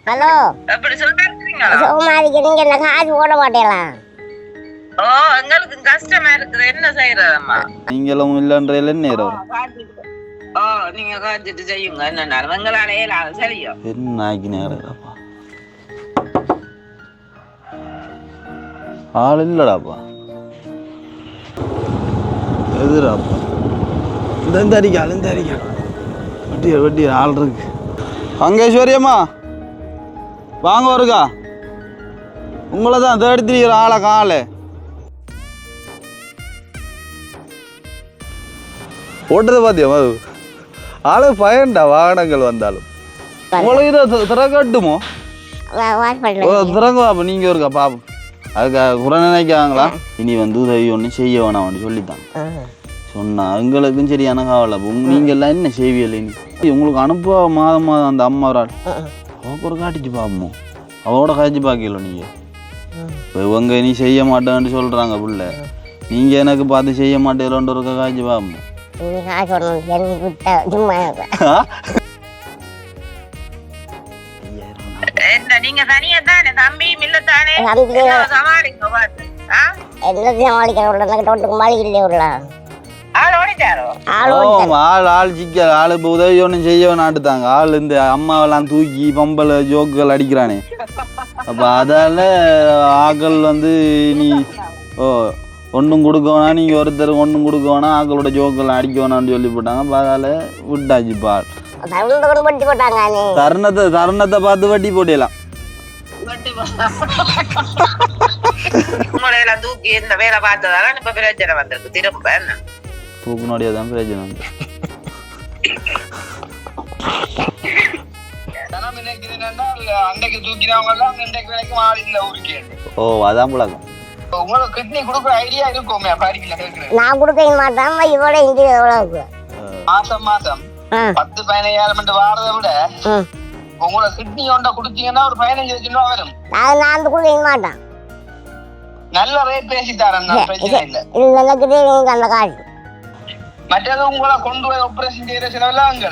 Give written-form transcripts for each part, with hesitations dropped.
Hello அப்படி சொல்றீங்களா? சும்மா நீங்க என்ன காசு போட மாட்டேலாம். ஓ எங்களுக்கு கஷ்டமா இருக்குது, என்ன செய்யறதம்மா? நீங்களும் இல்லைன்றதுல நேரம் ஓ நீங்க காய்ச்சிட்டு செய்யுங்க, என்ன எங்களால இயலாது. சரியோ என்ன ஆக்கி நேரப்பா ஆள் இல்லடாப்பா எதுடாப்பா இந்த அரிக்கா வட்டி ஆள் இருக்கு. அங்கேஸ்வரியம்மா வாங்க வருக்கா, உங்களை தான் தேடி திரிகிற ஆளை காலை ஓட்டுறது பார்த்தியா அது ஆளு பயன்டா வாகனங்கள் வந்தாலும் உங்களுக்கு இதை திறக்கட்டுமோ? திறங்க பாப்பா, நீங்கள் இருக்கா பாப்போம். அதுக்கு குறை நினைக்காங்களா? இனி வந்து உதவி ஒன்று செய்ய வேணாம்னு சொல்லித்தாங்க சொன்னா எங்களுக்கும் சரியான காவலை. நீங்கள் எல்லாம் என்ன செய்வியல் இனி உங்களுக்கு அனுப்ப மாதம் அந்த அம்மா ஒரு ஆள் அவக்கு ஒரு காட்டிச்சு பார்ப்போமோ, அவளோட காய்ச்சி பார்க்கல. நீங்கள் இப்போ இவங்க இனி செய்ய மாட்டேன்னு சொல்கிறாங்க புள்ள, நீங்கள் எனக்கு பார்த்து செய்ய மாட்டேன் ஒரு காய்ச்சி பார்ப்போம். என்ன நீங்க தனியா தானே, தம்பியும் இல்ல தானே, சமாளிங்க பார்த்து. ஆள் சிக்கல் ஆள் இப்போ உதவி ஒன்றும் செய்ய நாட்டுத்தாங்க. ஆள் இந்த அம்மாவெல்லாம் தூக்கி பம்பல ஜோக்குகள் அடிக்கிறானே, அப்போ அதால ஆக்கள் வந்து நீ ஒன்றும் கொடுக்க வேணாம், நீங்கள் ஒருத்தர் ஒன்றும் கொடுக்க வேணாம், ஆக்களோட ஜோக்கெல்லாம் அடிக்க வேணாம்னு சொல்லி போட்டாங்க. அப்போ அதால விட்டாச்சு பால். தருணத்தை பார்த்து வட்டி போட்டிடலாம். தூக்கி இந்த வேலை பார்த்ததால இப்ப பிரச்சனை வந்திருக்கு. திரும்ப என்ன தூக்குனோடைய தான் பிரச்சனை வந்து ஓ அதான் புழக்கம். உங்களுக்கு கிட்னி கொடுக்குற ஐடியா இருக்குமே, நான் கொடுக்க மாட்டேன். இவட இங்கே எவ்வளவு மாசம் 10-15,000 வாரதை விட உங்களோட கிட்னி ஒன்றை கொடுத்தீங்கன்னா ஒரு 15 லட்சம் ரூபா வரும். நான் கொடுக்க மாட்டேன். நல்ல ரேட் பேசி தரேன், பிரச்சனை இல்லை. அந்த காசு மற்றது உங்களை கொண்டு போய் ஆபரேஷன் செய்யற செலவெல்லாம் அங்கே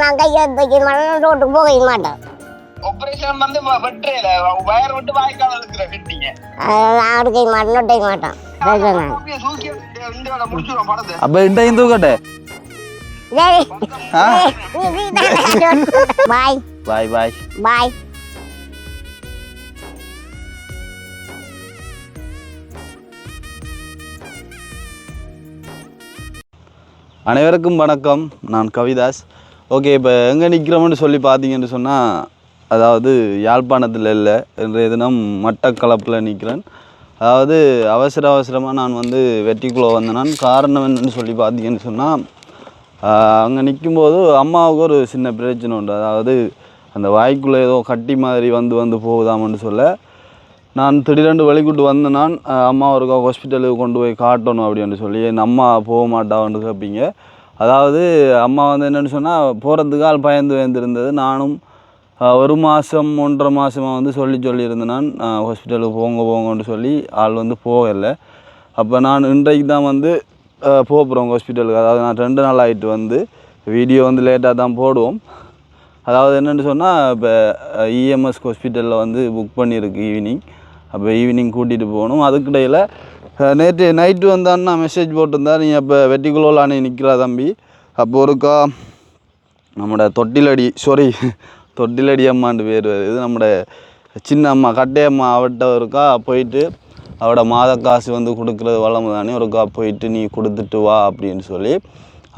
நான் கையை வைக்க மாட்டேன், ரோட்டுக்கு போக மாட்டேன். ஆபரேஷன் வந்து வெட்டுறல வயர் விட்டு வாய்க்கால இருக்கிற கிட்னிங்க நான் எடுக்க மாட்டேன், நொட்டை மாட்டேன். அப்ப இண்டையும் தூக்கட்டே. பாய் பாய் பாய் பாய். அனைவருக்கும் வணக்கம், நான் கவிதாஸ். ஓகே, இப்போ எங்கே நிற்கிறோம்னு சொல்லி பார்த்தீங்கன்னு சொன்னால், அதாவது யாழ்ப்பாணத்தில் இல்லை, இன்றைய தினம் மட்டக்களப்பில் நிற்கிறேன். அதாவது அவசரமாக நான் வந்து வெற்றிக்குள்ளே வந்தேன். காரணம் என்னன்னு சொல்லி பார்த்தீங்கன்னு சொன்னால், அங்கே நிற்கும்போது அம்மாவுக்கு ஒரு சின்ன பிரச்சனை உண்டு. அதாவது அந்த வாய்க்குள்ளே ஏதோ கட்டி மாதிரி வந்து போகுதாமன்னு சொல்ல, நான் திடீரென்று வெளிக்கூட்டு வந்து நான் அம்மா ஒரு ஹாஸ்பிட்டலுக்கு கொண்டு போய் காட்டணும் அப்படின்னு சொல்லி, என் அம்மா போக மாட்டான்னு கேட்பீங்க. அதாவது அம்மா வந்து என்னென்னு சொன்னால் போகிறதுக்கு ஆள் பயந்து வந்துருந்தது. நானும் 1 மாதம் 1.5 மாதமாக வந்து சொல்லியிருந்தேன் நான் ஹாஸ்பிட்டலுக்கு போங்கன்னு சொல்லி. ஆள் வந்து போகலை. அப்போ நான் இன்றைக்கு தான் வந்து போகிறோம் ஹாஸ்பிட்டலுக்கு. அதாவது நான் 2 நாள் ஆகிட்டு வந்து வீடியோ வந்து லேட்டாக தான் போடுவோம். அதாவது என்னென்னு சொன்னால், இப்போ இஎம்எஸ் ஹாஸ்பிட்டலில் வந்து புக் பண்ணியிருக்கு ஈவினிங். அப்போ ஈவினிங் கூட்டிகிட்டு போகணும். அதுக்கிடையில் நேற்று நைட்டு வந்தான்னு நான் மெசேஜ் போட்டிருந்தேன், நீங்கள் இப்போ வெட்டிக்குள்ளே நிற்கிறா தம்பி. அப்போ ஒருக்கா நம்மளோட தொட்டிலடி அம்மாண்டு பேர் வருது, நம்மளோட சின்ன அம்மா கட்டையம்மா அவட்ட ஒருக்கா போயிட்டு அவட மாத காசு வந்து கொடுக்குறது வளம் தானே, ஒருக்கா போயிட்டு நீ கொடுத்துட்டு வா அப்படின்னு சொல்லி.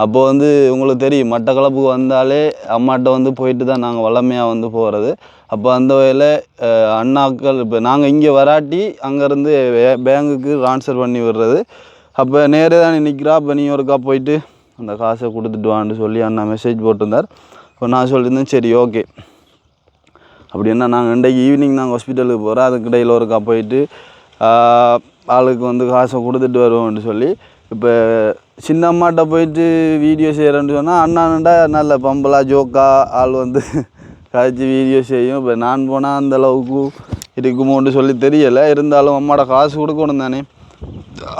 அப்போது வந்து உங்களுக்கு தெரியும், மட்டக்களப்புக்கு வந்தாலே அம்மாட்ட வந்து போயிட்டு தான் நாங்கள் வளமையாக வந்து போகிறது. அப்போ அந்த வகையில் அண்ணாக்கள் இப்போ நாங்கள் இங்கே வராட்டி அங்கேருந்து பேங்குக்கு ட்ரான்ஸ்ஃபர் பண்ணி விடுறது. அப்போ நேரே தான் நிற்கிறா, அப்போ நீ ஒருக்கா போயிட்டு அந்த காசை கொடுத்துட்டு வான்னு சொல்லி அண்ணா மெசேஜ் போட்டிருந்தார். இப்போ நான் சொல்லியிருந்தேன், சரி ஓகே அப்படின்னா நாங்கள் இன்றைக்கு ஈவினிங் நாங்கள் ஹாஸ்பிட்டலுக்கு போகிறோம். அதுக்கிடையில் ஒருக்கா போயிட்டு ஆளுக்கு வந்து காசை கொடுத்துட்டு வருவோம்னு சொல்லி. இப்போ சின்ன அம்மாட்ட போயிட்டு வீடியோ செய்கிறேன்னு சொன்னால் அண்ணாண்டா நல்ல பம்பலா ஜோக்கா ஆள் வந்து காய்ச்சி வீடியோ செய்யும். இப்போ நான் போனால் அந்தளவுக்கு இருக்குமோன்னு சொல்லி தெரியலை. இருந்தாலும் அம்மாவோட காசு கொடுக்கணும் தானே.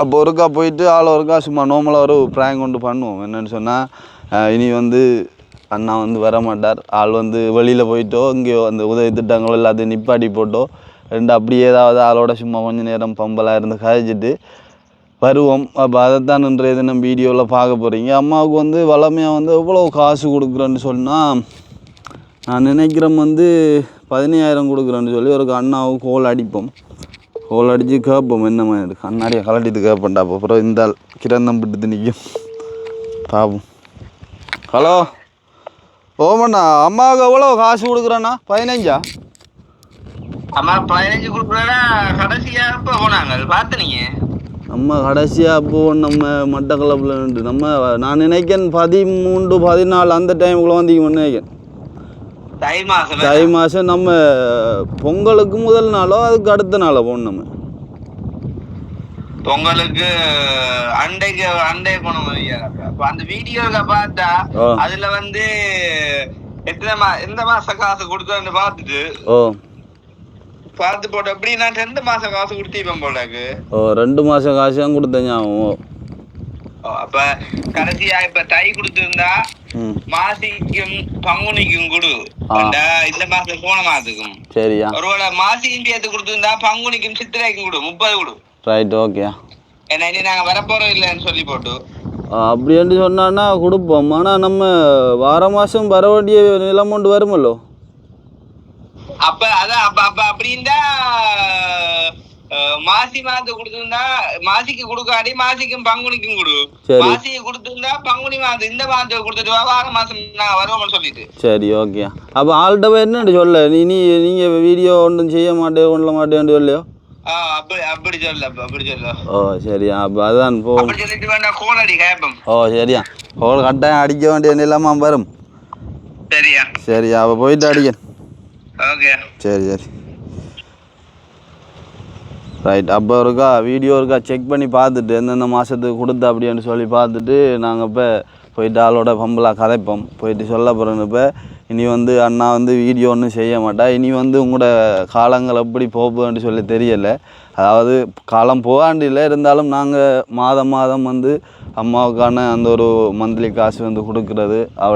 அப்போ ஒருக்கா போயிட்டு ஆள் ஒருக்கா சும்மா நார்மலாக ஒரு ப்ராங்க் கொண்டு பண்ணுவோம். என்னென்னு சொன்னால், இனி வந்து அண்ணா வந்து வர மாட்டார். ஆள் வந்து வெளியில் போயிட்டோ இங்கேயோ அந்த உதவி திட்டங்களோ எல்லாத்தையும் நிப்பாட்டி போட்டோ ரெண்டு அப்படியே ஏதாவது ஆளோட சும்மா கொஞ்சம் நேரம் பம்பலாக இருந்து கழிச்சிட்டு வருவோம். அப்போ அதைத்தான் இன்றைய தினம் வீடியோவில் பார்க்க போகிறீங்க. அம்மாவுக்கு வந்து வளமையாக வந்து எவ்வளோ காசு கொடுக்குறேன்னு சொன்னால் நான் நினைக்கிறேன் வந்து 15,000 கொடுக்குறேன்னு சொல்லி ஒரு அண்ணாவுக்கு கோல் அடிப்போம். கோல் அடித்து கேட்போம் என்ன மாதிரி கண்ணாடியை கலட்டிட்டு கேட்பேன்டா. அப்புறம் இந்த ஆள் கிரந்தம் விட்டுட்டு நிற்கும் பாப்போம். ஹலோ ஓமண்ணா, அம்மாவுக்கு எவ்வளோ காசு கொடுக்குறேண்ணா? 15? அம்மா 15 கொடுக்குறேன்னா கடைசியாக எப்போ போனாங்க பார்த்து நீங்கள்? நம்ம கடைசியாக அப்போது நம்ம மட்டக்களப்பில் நம்ம நான் நினைக்கிறேன் 13, 14 அந்த டைமுக்குள்ளே வந்தீங்கன்னு நினைக்கிறேன். தை மாதம் நம்ம பொங்கலுக்கு முதல் நாளோ அதுக்கு அடுத்த நாளோ போகணும். நம்ம பொங்கலுக்கு அண்டை போன மாதிரியா? அந்த வீடியோல பார்த்தா அதுல வந்து எந்த மாச காசு கொடுத்தோன்னு பார்த்துட்டு பார்த்து போட்டோம். அப்படி நான் 2 மாசம் காசு கொடுத்தீப்பேன் போலக்கு. 2 மாசம் காசு தான் கொடுத்தேன். அப்ப கடைசியா இப்ப தை கொடுத்திருந்தா மாசிக்கும் பங்குனிக்கும் கொடு, இந்த மாசம் போன மாசத்துக்கும். சரியா? ஒருவேளை மாசிக்கும் சேர்த்து கொடுத்திருந்தா பங்குனிக்கும் சித்திரைக்கும் கொடு, 30 கொடு. Right, okay. ஏன்னா இனி நாங்க வரப்போறோம் இல்லைன்னு சொல்லி போட்டு அப்படி சொன்னா கொடுப்போம். ஆனா நம்ம வார மாசம் வர வேண்டிய நிலமௌண்ட் வருமல்லோ. அப்ப அதான் அப்ப அப்படின்னா மாசி மாதத்தை கொடுத்திருந்தா மாசிக்கு கொடுக்காடி மாசிக்கும் பங்குனிக்கும் கொடு. மாசிக்கு கொடுத்திருந்தா பங்குனி மாதம் இந்த மாதத்தை கொடுத்துட்டு வார மாசம் நான் வருவோம்னு சொல்லிட்டு. சரி, ஓகே. அப்போ ஆள்கிட்ட என்னன்னு சொல்ல நீங்க வீடியோ ஒன்றும் செய்ய மாட்டேன் ஒன்றும் மாட்டேன்னு சொல்லையோ? அப்படி சொல்ல. ஓ சரியா, அப்போ அதான் சொல்லிட்டு வேண்டாம் கோல் அடி கேட்போம். ஓ சரியா, கோல் கட்டாயம் அடிக்க வேண்டிய நிலைமா வரும். சரியா, அப்போ போயிட்டு அடிக்க. ஓகே, சரி. ரைட். அப்போ வீடியோ செக் பண்ணி பார்த்துட்டு எந்தெந்த மாதத்துக்கு கொடுத்த அப்படின்னு சொல்லி பார்த்துட்டு நாங்கள் இப்போ போயிட்டு ஆளோட பம்பலாக கதைப்போம். போயிட்டு சொல்ல போகிறோன்னு இப்போ இனி வந்து அண்ணா வந்து வீடியோ ஒன்றும் செய்ய மாட்டா. இனி வந்து உங்களோட காலங்கள் எப்படி போகுதுன்னு சொல்லி தெரியலை. அதாவது காலம் போகாண்டில்லை, இருந்தாலும் நாங்கள் மாதம் வந்து அம்மாவுக்கான அந்த ஒரு மந்த்லி காசு வந்து கொடுக்குறது. அவ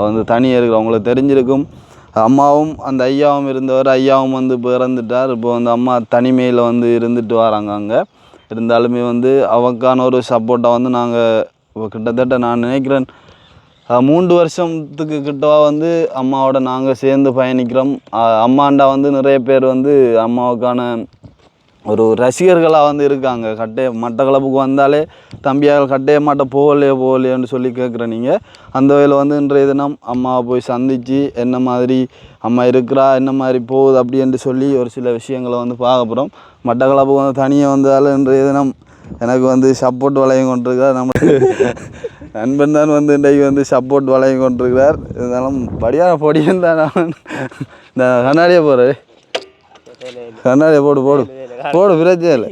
வந்து தனியாக இருக்கிற அவங்களுக்கு தெரிஞ்சிருக்கும். அம்மாவும் அந்த ஐயாவும் இருந்தவர், ஐயாவும் வந்து இப்போ இறந்துட்டார். இப்போ வந்து அம்மா தனிமையில் வந்து இருந்துட்டு வராங்க அங்கே. இருந்தாலுமே வந்து அவக்கான ஒரு சப்போர்ட்டாக வந்து நாங்கள் இப்போ கிட்டத்தட்ட நான் நினைக்கிறேன் 3 வருஷத்துக்கு கிட்டவா வந்து அம்மாவோட நாங்கள் சேர்ந்து பயணிக்கிறோம். அம்மாண்டா வந்து நிறைய பேர் வந்து அம்மாவுக்கான ஒரு ரசிகர்களாக வந்து இருக்காங்க. மட்டக்களப்புக்கு வந்தாலே தம்பியாக கட்டைய மாட்ட போகலையோன்னு சொல்லி கேட்குறேன். நீங்கள் அந்த வகையில் வந்து இன்றைய தினம் அம்மாவை போய் சந்தித்து என்ன மாதிரி அம்மா இருக்கிறா, என்ன மாதிரி போகுது அப்படின்னு சொல்லி ஒரு சில விஷயங்களை வந்து பார்க்க போகிறோம். மட்டக்களப்புக்கு வந்து தனியாக வந்ததால் இன்றைய தினம் எனக்கு வந்து சப்போர்ட் வளையம் கொண்டிருக்கிறார். நம்ம நண்பன் தான் வந்து இன்றைக்கு வந்து சப்போர்ட் வளையம் கொண்டிருக்கிறார். இருந்தாலும் பொடியன் தான். இந்த கண்ணாடியே போகிறேன், கண்ணாடியை போடு பிரச்சனை இல்லை.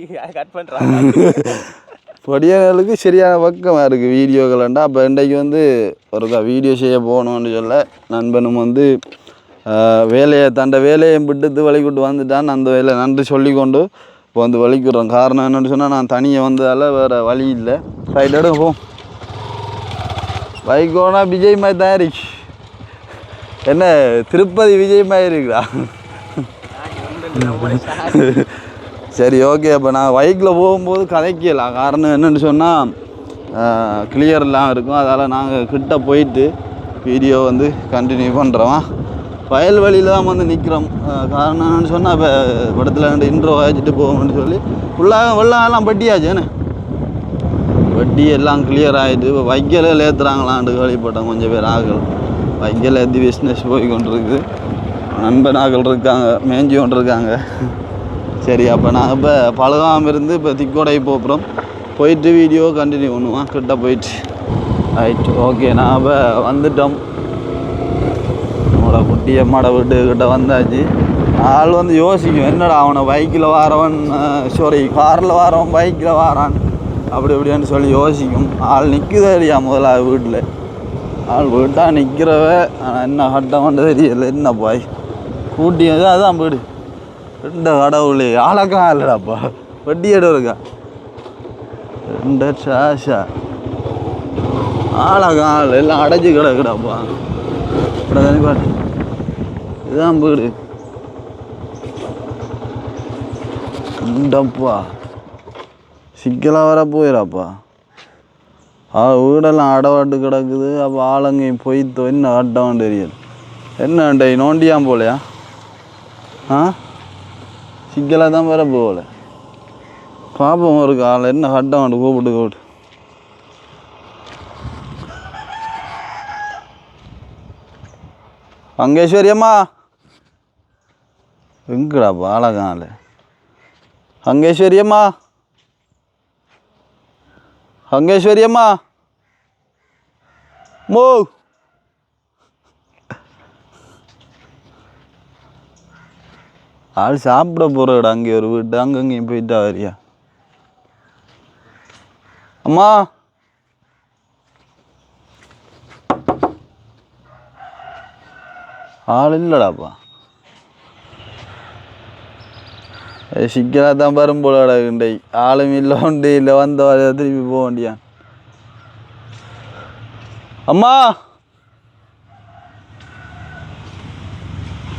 பொடியர்களுக்கு சரியான பக்கமாக இருக்குது வீடியோக்கள்ண்டா. அப்போ இன்றைக்கு வந்து ஒரு வீடியோ செய்ய போகணும்னு சொல்ல நண்பனும் வந்து வேலையை விட்டுட்டு வலிக்கூட்டு வந்துட்டான். அந்த வேலை நன்றி சொல்லி கொண்டு இப்போ வந்து வலிக்குறோம். காரணம் என்னென்னு சொன்னால் நான் தனியாக வந்ததால் வேறு வழி இல்லை. ரைட் எடுங்க போ. பைக் ஓனா விஜய் மாதிரி தான் இருக்கு. என்ன திருப்பதி விஜய் மாதிரி இருக்குதா? சரி, ஓகே. அப்போ நான் பைக்கில் போகும்போது கதைக்கலாம். காரணம் என்னென்னு சொன்னால் கிளியர்லாம் இருக்கும். அதால் நாங்கள் கிட்ட போயிட்டு வீடியோ வந்து கண்டினியூ பண்ணுறோம். வயல்வெளியில் தான் வந்து நிற்கிறோம். காரணம் என்னென்னு சொன்னால் இப்போ படத்தில் 2 இன்ட்ரோ வச்சுட்டு போவோம்னு சொல்லி வெள்ளம் பட்டியாச்சுன்னு வட்டி எல்லாம் கிளியர் ஆகிட்டு இப்போ வைக்கல ஏற்றுறாங்களான்னு கேள்விப்பட்டோம். கொஞ்சம் பேர் ஆகல் வைக்கல் ஏற்றி பிஸ்னஸ் போய் கொண்டிருக்குது. நண்பன் ஆகல் இருக்காங்க, மேஞ்சி கொண்டு இருக்காங்க. சரி, அப்போ நாங்கள் இப்போ பழகாமல் இருந்து இப்போ திக்கோடை போகிறோம். போயிட்டு வீடியோ கண்டினியூ பண்ணுவோம் கிட்ட போயிட்டு. Right, okay. நான் இப்போ வந்துட்டோம். நம்மளோட குட்டியம்மாட வீட்டுக்கிட்ட வந்தாச்சு. ஆள் வந்து யோசிக்கும், என்னடா அவனை பைக்கில் வாரவன் காரில் வாரவன் பைக்கில் வாரான் அப்படி இப்படின்னு சொல்லி யோசிக்கும். ஆள் நிற்குதே இல்லையா முதல்ல வீட்டில். ஆள் வீட்டாக நிற்கிறவ ஆனால் என்ன கட்டமான்னு தெரியல. என்ன பாய் கூட்டி அதான் வீடு 2 கடவுளே ஆளக்கா இல்லைடாப்பா. வட்டி இடம் இருக்கா 2 சாஷா ஆளக்கா எல்லாம் அடைச்சி கிடக்குடாப்பா. இப்படி தானே பாட்டு இதுதான் வீடு உண்டப்பா சிக்கலாக வர போயிடாப்பா வீடெல்லாம் அடவாட்டு கிடக்குது அப்போ ஆளுங்கையும் போய்த்தோ என்ன அட்டவான் தெரியல என்ன அண்டை நோண்டியான் போலையா சிக்கலாக தான் வர போகல பாப்போம் ஒரு ஆள் என்ன அட்டவாண்டு கூப்பிட்டு அங்கேஸ்வரியம்மா எங்கடாப்பா ஆளகால அங்கேஸ்வரியம்மா அங்கேஸ்வரியம்மா மோ ஆள் சாப்பிட போகிறடா அங்கே ஒரு வீட்டு அங்கங்கேயும் போயிட்டா வரியா அம்மா ஆள் இல்லைடாப்பா சிக்கலாக தான் வரும் போலடா இண்டை ஆளும் இல்லை உண்டு இல்லை வந்த திருப்பி போக வேண்டியான் அம்மா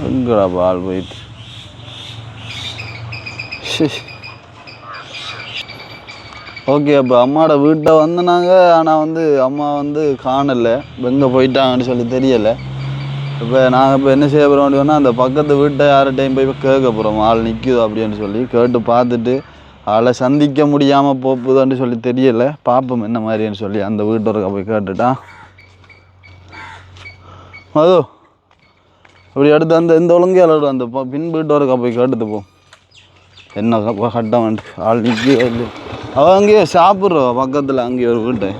எங்கடாப்பா ஆள் போயிட்டு ஓகே அப்போ அம்மாவோட வீட்டை வந்தனாங்க ஆனால் அம்மா காணலை எங்கே போயிட்டாங்கன்னு சொல்லி தெரியலை இப்போ நாங்கள் இப்போ என்ன செய்ய போகிறோம் அப்படின்னா அந்த பக்கத்து வீட்டை யார்கிட்டையும் போய் கேட்க போகிறோம் ஆள் நிற்குதோ அப்படின்னு சொல்லி கேட்டு பார்த்துட்டு ஆளை சந்திக்க முடியாமல் போகுதுன்னு சொல்லி தெரியலை பார்ப்போம் என்ன மாதிரின்னு சொல்லி அந்த வீட்டோருக்கா போய் கேட்டுட்டான் அதோ அப்படி அடுத்து இந்த ஒழுங்கையாளர் அந்த பின் வீட்டோருக்கா போய் கேட்டுட்டு போ என்ன கட்டம் வந்து ஆள் நிற்கவே இல்லை அவள் அங்கேயே சாப்பிட்றவ பக்கத்தில் அங்கேயே ஒரு வீட்டை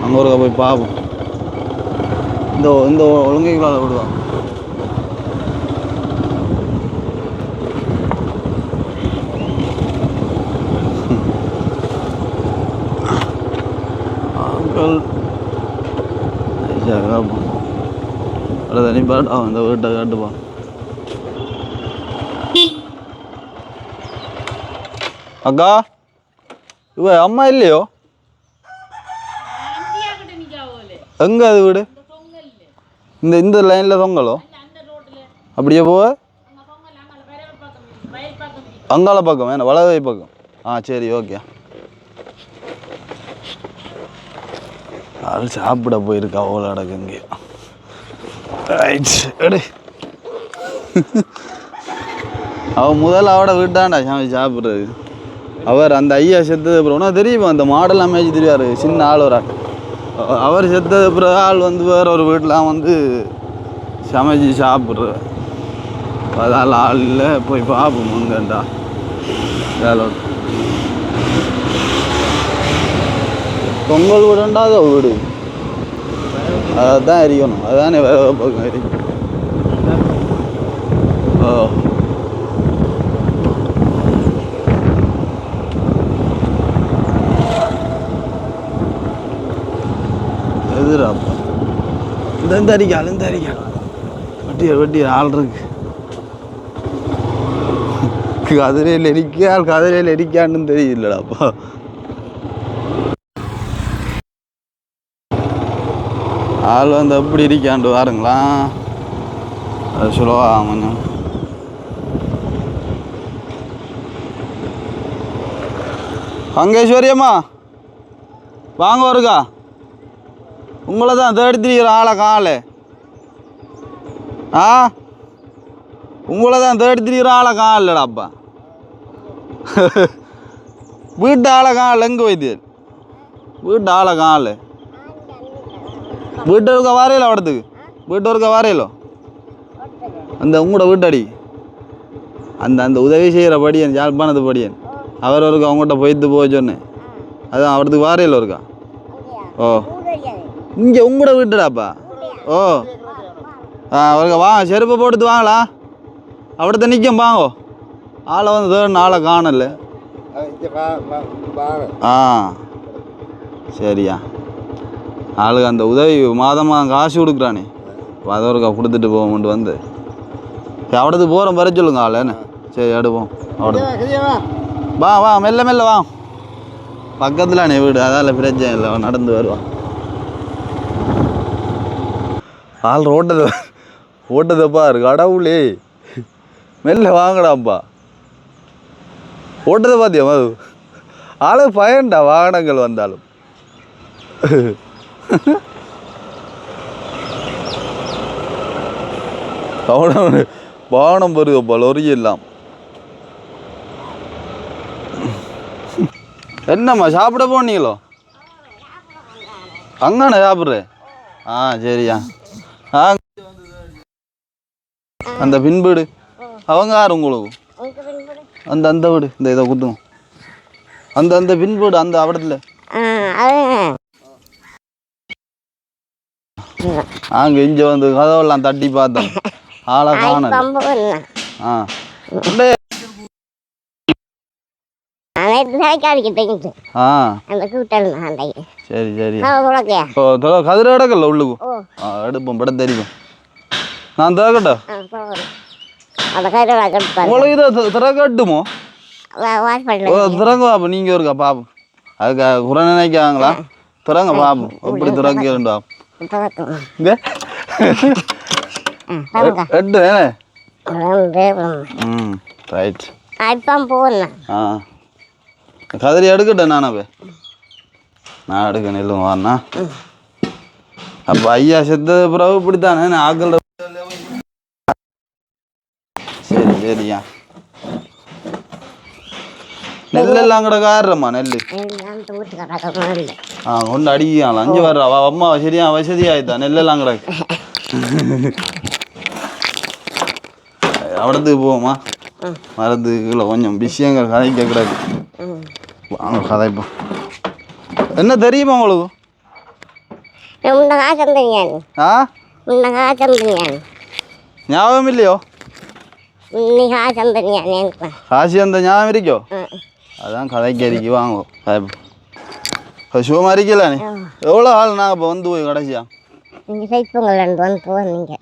அங்கே ஒருக்கா போய் பார்ப்போம் இந்த ஒழுங்கைகளால் விடுவாங்க தனி பாட்டு அவன் இந்த வீட்டை காட்டுப்பான் அக்கா இவ அம்மா இல்லையோ எங்க அது வீடு இந்த லைனில் தொங்கலோ அப்படியே போவ அங்கால பக்கம் என்ன வலவை பக்கம் சரி ஓகே ஆள் சாப்பிட போயிருக்கா அவ்வளோ அடக்கு இங்கே எடு அவள் முதல்ல அவட வீட்டாண்டா சாப்பிட்றது அவர் அந்த ஐயா செத்தது அப்புறம் ஒன்றா தெரியுமா அந்த மாடல் அமைச்சு தெரியாரு சின்ன ஆள் ஒரு ஆள் அவர் செத்தது அப்புறம் ஆள் வேற ஒரு வீட்டில் சமைச்சு சாப்பிட்ற அதால் ஆள் இல்லை போய் பார்ப்போம் அங்கேண்டா வேலை பொங்கல் வீடுண்டா அதை வீடு அதான் எரிக்கணும் அதுதானே வேற பக்கம் எரிக்கணும் எதிராப்பா இந்த அரிக்காள் வெட்டியார் ஆள் இருக்கு கதிரையில் எரிக்காள் கதிரையில் எரிக்கான்னு தெரியலடாப்பா ஆள் எப்படி இருக்காண்டு வாருங்களா அது சொல்லுவா கொஞ்சம் அங்கேஸ்வரியம்மா வாங்க வருக்கா உங்களை தான் தேடித்திரிக்கிற ஆளை காலை உங்களை தான் தேடித்திரிக்கிற ஆளை காணலடாப்பா வீட்டு ஆளை காணல எங்கே வைத்தியர் வீட்டு ஆளை காணல வீட்டு இருக்க வாரையில அவடத்துக்கு வீட்டு இருக்க வாரையிலோ அந்த உங்களோட வீட்டடி அந்த உதவி செய்கிற படியன் யாழ்ப்பாணத்து படியன் அவர் இருக்கா அவங்ககிட்ட போய்த்து போக சொன்னேன் அதான் அவடத்துக்கு வாரையில் இருக்கா இங்கே உங்களோட வீட்டுடாப்பா அவருக்கு வாங்க செருப்பை போட்டுட்டு வாங்களா அவடத்த நிற்கும் வாங்கோ ஆளை தேடின ஆளை காணல சரியா ஆளுக்கு அந்த உதவி மாதம் காசு கொடுக்குறானே அதை ஒருக்கா கொடுத்துட்டு போவோம்ட்டு அவடத்துக்கு போகிறோம் வர சொல்லுங்க ஆளேன்னு சரி எடுப்போம் அவட வா மெல்ல மெல்ல வா பக்கத்துலானே வீடு அதால் பிரச்சனை இல்லை நடந்து வருவான் ஆள் ஓட்டதை பாரு கடவுளே மெல்ல வாங்கடாப்பா ஓட்டதை பார்த்தியா மது ஆளு பயன்டா வாகனங்கள் வந்தாலும் வாகனம் வருதப்பா லொரி எல்லாம் என்னம்மா சாப்பிட போனீங்களோ அங்காண்ணா சாப்பிட்றேன் சரியா அந்த பின்பீடு அவங்க யார் உங்களுக்கு அந்த வீடு இந்த இதை குத்துங்க அந்த பின்பீடு அந்த அவடத்துல அங்க இங்க வந்து கதவெல்லாம் தட்டி பார்த்தோம் ஆளை காணல சரி சரி கதிர இடக்கல உள்ளுக்கு எடுப்போம் படம் தெரியும் நான் திறக்கட்டா உங்களுக்கு இதை திறக்கட்டுமோ திறங்க பாப்போம் நீங்க இருக்கா பாப்போம் அதுக்கு குறை நினைக்காங்களா திறங்க பாப்போம் எப்படி திறக்கா எட்டு ரைட் கதிரி எடுக்கட்டேன் நானவே நான் எடுக்க நெல்லும் வாண்ணா அப்போ ஐயா செத்தது பிறகு இப்படித்தானே ஆக்கள் சரி சரியா நெல்லெல்லாம் கூட காடுறம்மா நெல் கொண்டு அடிக்கலாம் அஞ்சு வர்ற அம்மா சரியா வசதியாயிட்டா நெல்லெல்லாம் கிடக்கு அவடத்துக்கு போவோமா மரத்துக்குள்ள கொஞ்சம் விஷயங்கள் கதைக்க கிடக்கு வாங்க கதைப்போம் என்ன தெரியுமா உங்களுக்கு ஞாபகம் இல்லையோ காசி அந்த ஞாபகம் இருக்கோ அதான் கதைக்கு அடிக்கி வாங்குவோம் சுகமாக இருக்கல நீ எவ்வளோ ஆள் நாங்கள் இப்போ வந்து போய் கடைசியா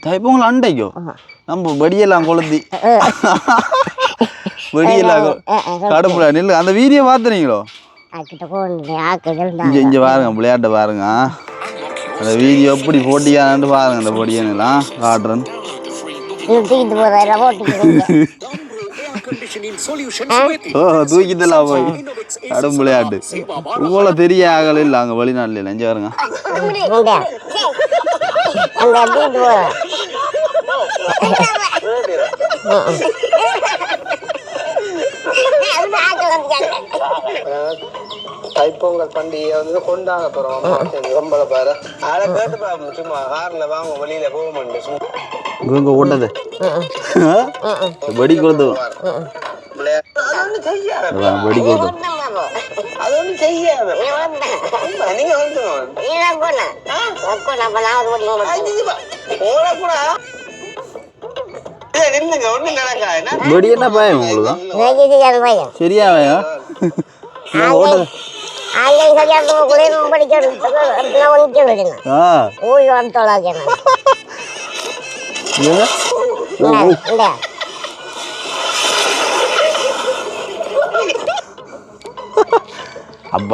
தைப்பொங்கல் அண்டைக்கோ நம்ம வெடியெல்லாம் கொளுத்தி வெடியெல்லாம் கடுப்புல நில்லு அந்த வீடியோ பார்த்துறீங்களோ இங்கே பாருங்க விளையாட்டை பாருங்க அந்த வீடியோ எப்படி போட்டியானு பாருங்க அந்த பொடியெல்லாம் காட்டுறேன் தூக்கிட்டலாம் போய் கடும் விளையாட்டு இவ்வளோ தெரிய ஆகல இல்லை அங்கே வெளிநாட்டுல இல்லை இங்கே பாருங்க தைப்பொங்கல் பண்டிகை வந்து கொண்டாங்க போறோம் ரொம்பல பாரு அதை கேட்டு பாப்போம் சும்மா கார்ல வாங்க வெளியில போக மாட்டேன் இவங்க ஓட்டது வெடி கொடுத்து வெடி கொடுத்து அது ஒண்ணு செய்யாத நீங்க வெடி என்ன பயம் உங்களுக்கு சரியா பயம் ஓட்டது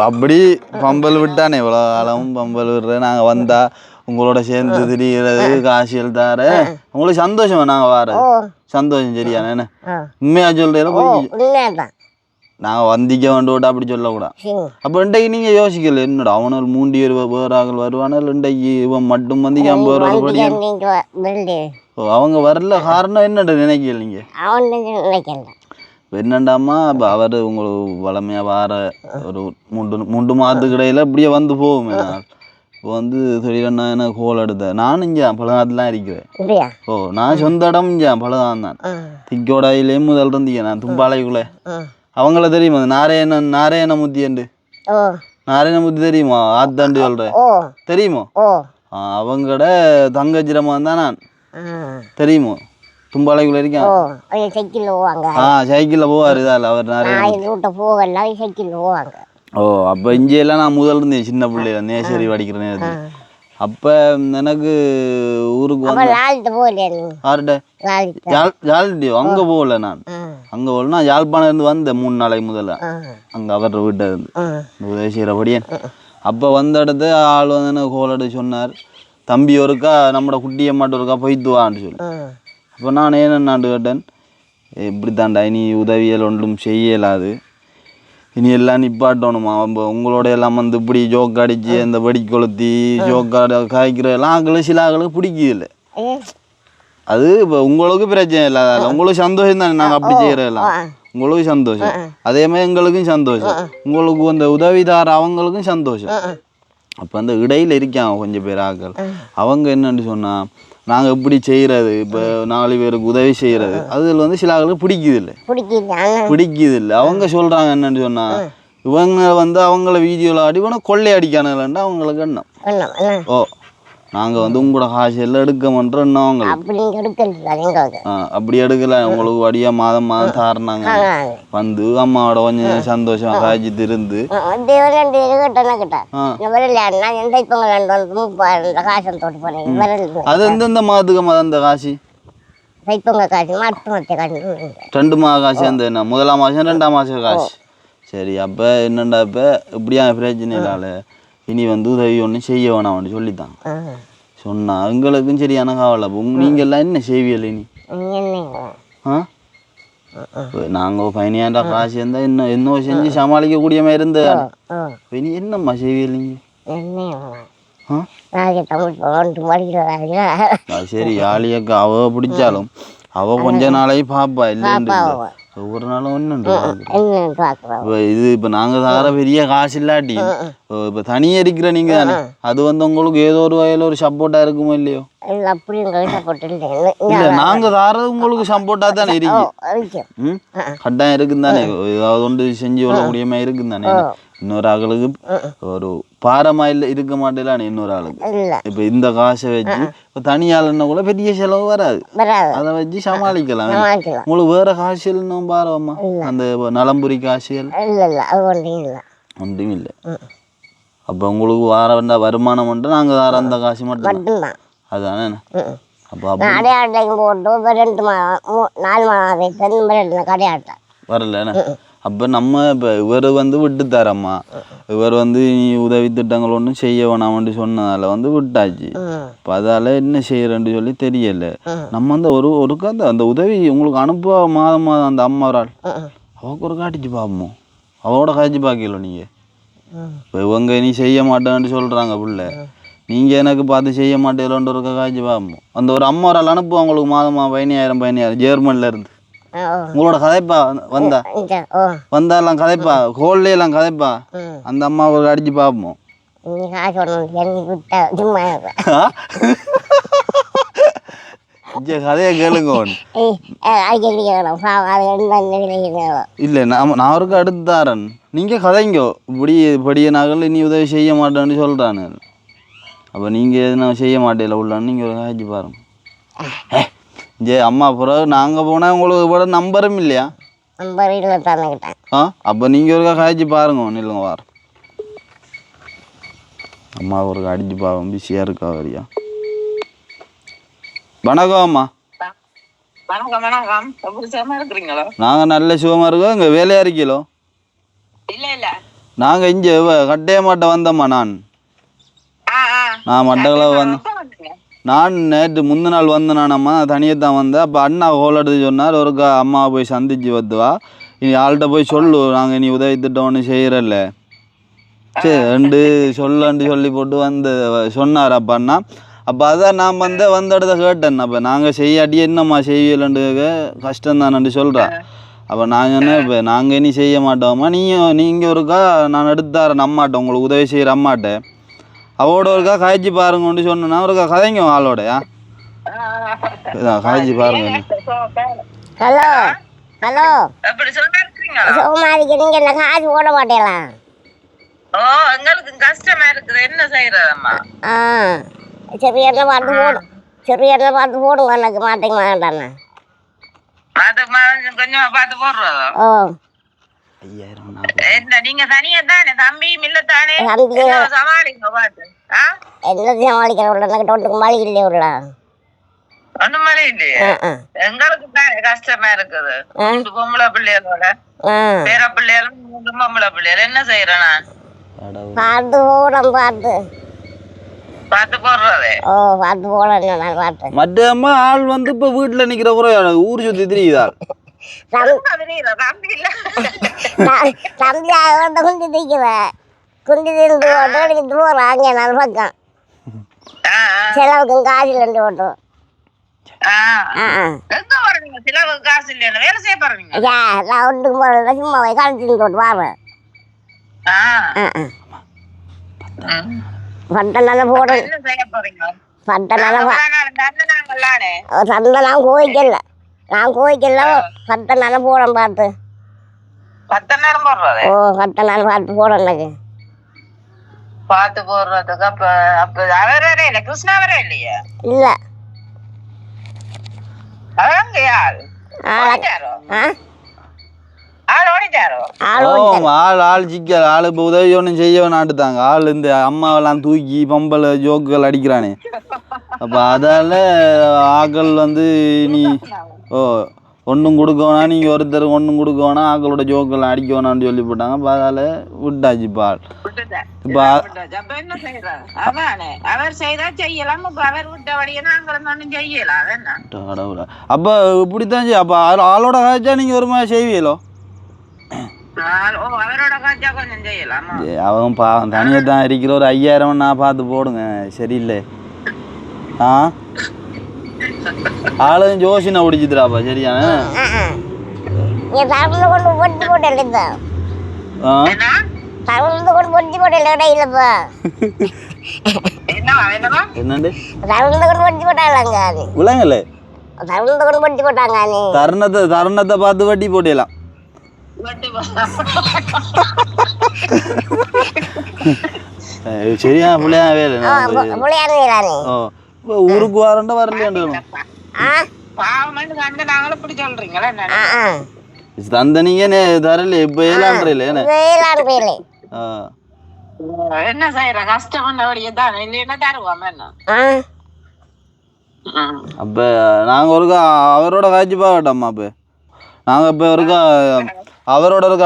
அப்படி பம்பல் விட்டானே இவ்வளோ காலமும் பம்பல் விடுற நாங்கள் வந்தா உங்களோட சேர்ந்து திரிகிறது காசியல் தார உங்களுக்கு சந்தோஷமா நாங்கள் வர சந்தோஷம் சரியானே என்ன உண்மையா சொல்றேன் நாங்கள் வந்திக்க வேண்டு அப்படி சொல்லக்கூடாது அப்போ இன்றைக்கு நீங்கள் யோசிக்கல என்னடா அவனால் மூண்டி வேறாக வருவானால் இன்றைக்கு இவன் மட்டும் வந்திக்காம போகிற அவங்க வரல காரணம் என்னடா நினைக்கல நீங்கள் என்னண்டாமா இப்போ அவர் உங்களுக்கு வளமையாக வார ஒரு மூன்று மாதத்துக்கு இடையில இப்படியே வந்து போகுமே இப்போ வந்து சொல்லிடுறேன்னா என்ன கோல் எடுத்தேன் நானும் இங்கே பழகாத்துலாம் இருக்கிறேன் நான் சொந்த இடம் இங்கே பழகான் தான் திக்கோடாயிலே முதல் இருந்தீங்க நான் தும்பாலைக்குள்ளே அவங்கள தெரியுமா நாராயணமூர்த்தி நாராயணமூர்த்தி தெரியுமா ஆத்தாண்டு சொல்றேன் தெரியுமோ அவங்களோட தங்கச்சிரமா தான் நான் தெரியுமோ தும்பாலைக்குள்ள இருக்கேன் சைக்கிள்ல போவாரு இதால அவர் அப்ப இங்கெல்லாம் நான் முதல்ல இருந்தேன் சின்ன பிள்ளைல நேசரி படிக்கிற நேரத்தில் அப்ப எனக்கு ஊருக்கு அங்க போகல நான் அங்க போகலன்னா யாழ்ப்பாணம் இருந்து வந்தேன் 3 நாளைக்கு முதல்ல அங்க அவர் வீட்டை இருந்து உதயசீரபடியன் அப்ப வந்த இடத்து ஆள் வந்து எனக்கு கோலடு சொன்னார் தம்பி ஒருக்கா நம்மட குட்டியை மட்டும் ஒருக்கா போய்த்துவான்னு சொல்லி. அப்போ நான் ஏன்னாண்டு கேட்டேன், இப்படி தாண்டா இனி உதவியல் ஒன்றும் செய்யலாது, இனி எல்லாம் நிப்பாட்டணுமா, உங்களோட எல்லாம் வந்து இப்படி ஜோக்கு அடிச்சு அந்த வெடி கொளுத்தி ஜோக்கா காய்க்கிற எல்லாம் ஆக்களும் சில ஆக்களுக்கு பிடிக்குதில்லை. அது இப்போ உங்களுக்கு பிரச்சனை இல்லாத உங்களுக்கு சந்தோஷம் தானே, நாங்கள் அப்படி செய்கிறதெல்லாம் உங்களுக்கு சந்தோஷம், அதே மாதிரி எங்களுக்கும் சந்தோஷம், உங்களுக்கு அந்த உதவிதார அவங்களுக்கும் சந்தோஷம். அப்போ அந்த இடையில் இருக்காங்க கொஞ்சம் பேர் ஆக்கள், அவங்க என்னன்னு சொன்னால் நாங்கள் எப்படி செய்கிறது, இப்போ 4 பேருக்கு உதவி செய்கிறது, அதில் வந்து சில ஆக்களுக்கு பிடிக்குது இல்லை. அவங்க சொல்கிறாங்க என்னன்னு சொன்னால், இவங்க வந்து அவங்கள வீடியோவில் ஆடி கொள்ளை அடிக்கானுங்களாண்டா அவங்களுக்கு எண்ணம். ஓ நாங்கள் வந்து உங்களோட காசு எல்லாம் எடுக்க மாட்டோம், இன்னும் அவங்களுக்கு அப்படி எடுக்கல, உங்களுக்கு வடியா மாதம் தாரணாங்க வந்து அம்மாவோட கொஞ்சம் சந்தோஷமா காய்ச்சிட்டு இருந்து அது எந்தெந்த மாதத்துக்கு அந்த காசு 2 மாத காசு, அந்த என்ன 1ஆம் மாதம் 2ஆம் மாதம் காசு. சரி அப்போ என்னண்டா இப்போ இப்படியா பிரச்சனைனால இனி வந்து உதவி ஒன்றும் செய்ய வேணாம்னு சொல்லித்தாங்க. சொன்னா எங்களுக்கும் சரியான கவலை. நீங்க எல்லாம் என்ன செய்வியல் இனி? நாங்கள் பதினாயிரம் ரூபா காசு இருந்தா என்ன செஞ்சு சமாளிக்க கூடிய மாதிரி இருந்த இனி என்னம்மா செய்வியல் நீங்க? சரி ஆளியக்கா அவ பிடிச்சாலும் அவ கொஞ்ச நாளைக்கு பாப்பா இல்லைன்னு ஒவ்வொரு நாளும் ஒன்று இது. இப்போ நாங்கள் தார பெரிய காசு இல்லாட்டி இப்போ தனியாக இருக்கிற நீங்கள் தானே, அது வந்து உங்களுக்கு ஏதோ ஒரு வகையில் ஒரு சப்போர்ட்டாக இருக்குமோ இல்லையோ? இல்லை நாங்கள் தாரது உங்களுக்கு சப்போர்ட்டாக தானே இருக்கு. கட்டாயம் இருக்குன்னு தானே, ஏதாவது ஒன்று செஞ்சு கொள்ள முடியாம இருக்குன்னு தானே. இன்னொரு ஆளுக்கு ஒரு பாரமா இல்லை இருக்க மாட்டேலானே இன்னொரு ஆளுக்கு. இப்போ இந்த காசை வச்சு இப்போ தனியாளுன்னா கூட பெரிய செலவு வராது, அதை வச்சு சமாளிக்கலாம். உங்களுக்கு வேற காசுன்னு பாரமா அந்த நலம்புரி காசுகள் ஒன்றும் இல்லை. அப்போ உங்களுக்கு வார வேண்டாம் வருமானம் மட்டும் நாங்கள் தார அந்த காசு மட்டும் அதுதானே. அப்போ வரல. அப்போ நம்ம இப்போ இவர் வந்து விட்டு தரம்மா, இவர் வந்து நீ உதவி திட்டங்கள் ஒன்றும் செய்ய வேணாம்னு சொன்னதால வந்து விட்டாச்சு. இப்போ அதால் என்ன செய்யறேன்னு சொல்லி தெரியல. நம்ம வந்து ஒருக்கா அந்த உதவி உங்களுக்கு அனுப்ப மாதம் அந்த அம்மா ஒரு ஆள் அவக்கு ஒரு காட்டிச்சு பார்ப்போம், அவளோட காய்ச்சி பார்க்கல நீங்கள். இப்போ இவங்க நீ செய்ய மாட்டேன்னு சொல்கிறாங்க பிள்ளை, நீங்கள் எனக்கு பார்த்து செய்ய மாட்டேலோன்ற ஒரு காய்ச்சி பார்ப்போம். அந்த ஒரு அம்மா ஒரு ஆள் அனுப்புவோம் உங்களுக்கு மாதமாக 15,000 ஜெர்மனில இருந்து. உங்களோட கதைப்பா வந்தாலாம் கதைப்பா கோல்லையெல்லாம் கதைப்பா, அந்த அம்மா ஒரு அடிச்சு பார்ப்போம். கதையை கேளுங்க. இல்லை நான் அவருக்கு அடுத்து தாரன், நீங்கள் கதைங்கோ இப்படியே நகல் நீ உதவி செய்ய மாட்டேன்னு சொல்கிறானு. அப்போ நீங்கள் எதுனா செய்ய மாட்டேல உள்ளான்னு நீங்கள் ஒரு காய்ச்சி பாருங்க. அம்மா பிறகு நாங்கள் போனால் உங்களுக்கு கூட நம்பரும் இல்லையா? அப்போ நீங்கள் ஒரு காய்ச்சி பாருங்க. ஒன்றும் இல்லைங்க வார அம்மா ஒரு அடிச்சு பாவம் பிஸியாக இருக்கா வரியா. வணக்கம் அம்மா. நாங்கள் நல்ல சுகமாக இருக்கோம். இங்கே வேலையாக இருக்கீங்களோ? நாங்கள் இங்கே கட்டைய மாட்டை வந்தோம்மா. நான் மட்டக்களவு வந்தேன். நான் நேற்று முந்தின நாள் வந்தேனானம்மா, தனியாக தான் வந்தேன். அப்போ அண்ணா ஹோல் எடுத்து சொன்னார், ஒருக்கா அம்மாவை போய் சந்திச்சு வந்துவா, இனி ஆள்கிட்ட போய் சொல்லு நாங்கள் இனி உதவி திட்டம் ஒன்று செய்கிறல்ல சரி 2 சொல்லு சொல்லி போட்டு வந்து சொன்னார் அப்போ அண்ணா. அப்போ அதான் நான் வந்த இடத்த கேட்டேன். அப்போ நாங்கள் செய்யாட்டி என்னம்மா செய்யலண்டு கஷ்டம் தானு சொல்கிறேன். அப்போ நான் சொன்னேன், இப்போ நாங்கள் இனி செய்ய மாட்டோம்மா, நீங்கள் ஒருக்கா நான் எடுத்தாரேன் அம்மாட்ட, உங்களுக்கு உதவி செய்கிற அம்மாட்ட அவளோட ஒருக்கா காய்ச்சி பாருங்கன்னு சொன்னா ஒருக்கா கதைங்க ஆளோடையா காய்ச்சி பாருங்க. ஹலோ ஹலோ நீங்க என்ன காசு போட மாட்டேங்களா? எங்களுக்கு கஷ்டமா இருக்குது, என்ன செய்யறதம்மா? சிறியர்ல பார்த்து போடுங்க, எனக்கு மாட்டேங்க வேண்டாண்ணா. கொஞ்சமா பார்த்து போடுறதோ? என்ன நீங்க தனியா தானே, தம்பியும் இல்ல தானே, சமாளிங்க பாத்து. என்ன சமாளிக்கிற ஒன்றுக்கு மழை இல்லையே உள்ள ஒன்றும் மழை இல்லையே. எங்களுக்கு தானே கஷ்டமா இருக்குது. 3 பொம்பளை பிள்ளைகளோட பேர பிள்ளைகளும் 3 பொம்பளை பிள்ளைகள் என்ன செய்யறேன் நான்? பார்த்து போடும் பார்த்து பார்த்து போடுறதே. ஓ பார்த்து போடணும் நான் பார்த்தேன். மற்ற அம்மா ஆள் வந்து இப்போ வீட்டில் நிற்கிற கூட ஊர் சுற்றி திரியுதாள். தம்பியாக வந்து குந்தி திக்கிறேன். குந்தி திருந்து ஓட்டு போகிறாங்க நான் பக்கம் செலவுக்கும் காசில் ரெண்டு ஓட்டும். எங்க போறீங்க? செலவுக்கு காசு இல்லைன்னு வேலை செய்ய போறீங்க? நான் ஒன்றுக்கு போகிறேன், சும்மா போய் கழிச்சு போட்டு வாரேன். பட்டனால போடுறேன். பட்டனால சண்டை நான் கோவிக்கல, பட்டனால போடுறேன் பார்த்து. 10 நேரம் போடுறது? ஓ 10 நாள் பார்த்து போடுறேன் எனக்கு. பார்த்து போடுறதுக்கு அப்ப அப்ப அவர் வரே இல்ல, கிருஷ்ணா வரே இல்லையா? இல்ல அவங்க யாரு ஆள் சிக்கல் ஆள் இப்போ உதவி ஒன்றும் செய்ய நாட்டுத்தாங்க. ஆள் இந்த அம்மாவெல்லாம் தூக்கி பொம்பளை ஜோக்குகள் அடிக்கிறானே. அப்போ அதால் ஆக்கள் வந்து நீ ஒன்றும் கொடுக்கவேணா, நீங்கள் ஒருத்தர் ஒன்றும் கொடுக்கவேணா, ஆக்களோட ஜோக்கெல்லாம் அடிக்க வேணான்னு சொல்லி போட்டாங்க. இப்போ அதால் விட்டாச்சு பால். இப்போ அப்போ இப்படித்தான் செய்ய. அப்போ ஆளோட காய்ச்சா நீங்கள் ஒரு மாதிரி செய்வீங்களோ? அவங்க பாவம் தனியாக தான் இருக்கிற ஒரு 5000 நான் பார்த்து போடுங்க. சரியில்லை. ஆளும் ஜோசினா பிடிச்சிதுராப்பா. சரியான தருணத்தை பார்த்து வட்டி போட்டலாம். சரியா பிள்ளையா வேலை ஊருக்கு வரண்ட வரலையாண்டு தந்தனீங்க தரல. இப்ப ஏழாண்டுல என்ன செய்யற கஷ்டம் இல்லைன்னா தருவோம். அப்ப நாங்க ஒருக்கா அவரோட காய்ச்சி பார்க்கட்டோம்மா. அப்ப நாங்க இப்ப ஒருக்கா அவரோட ஒரு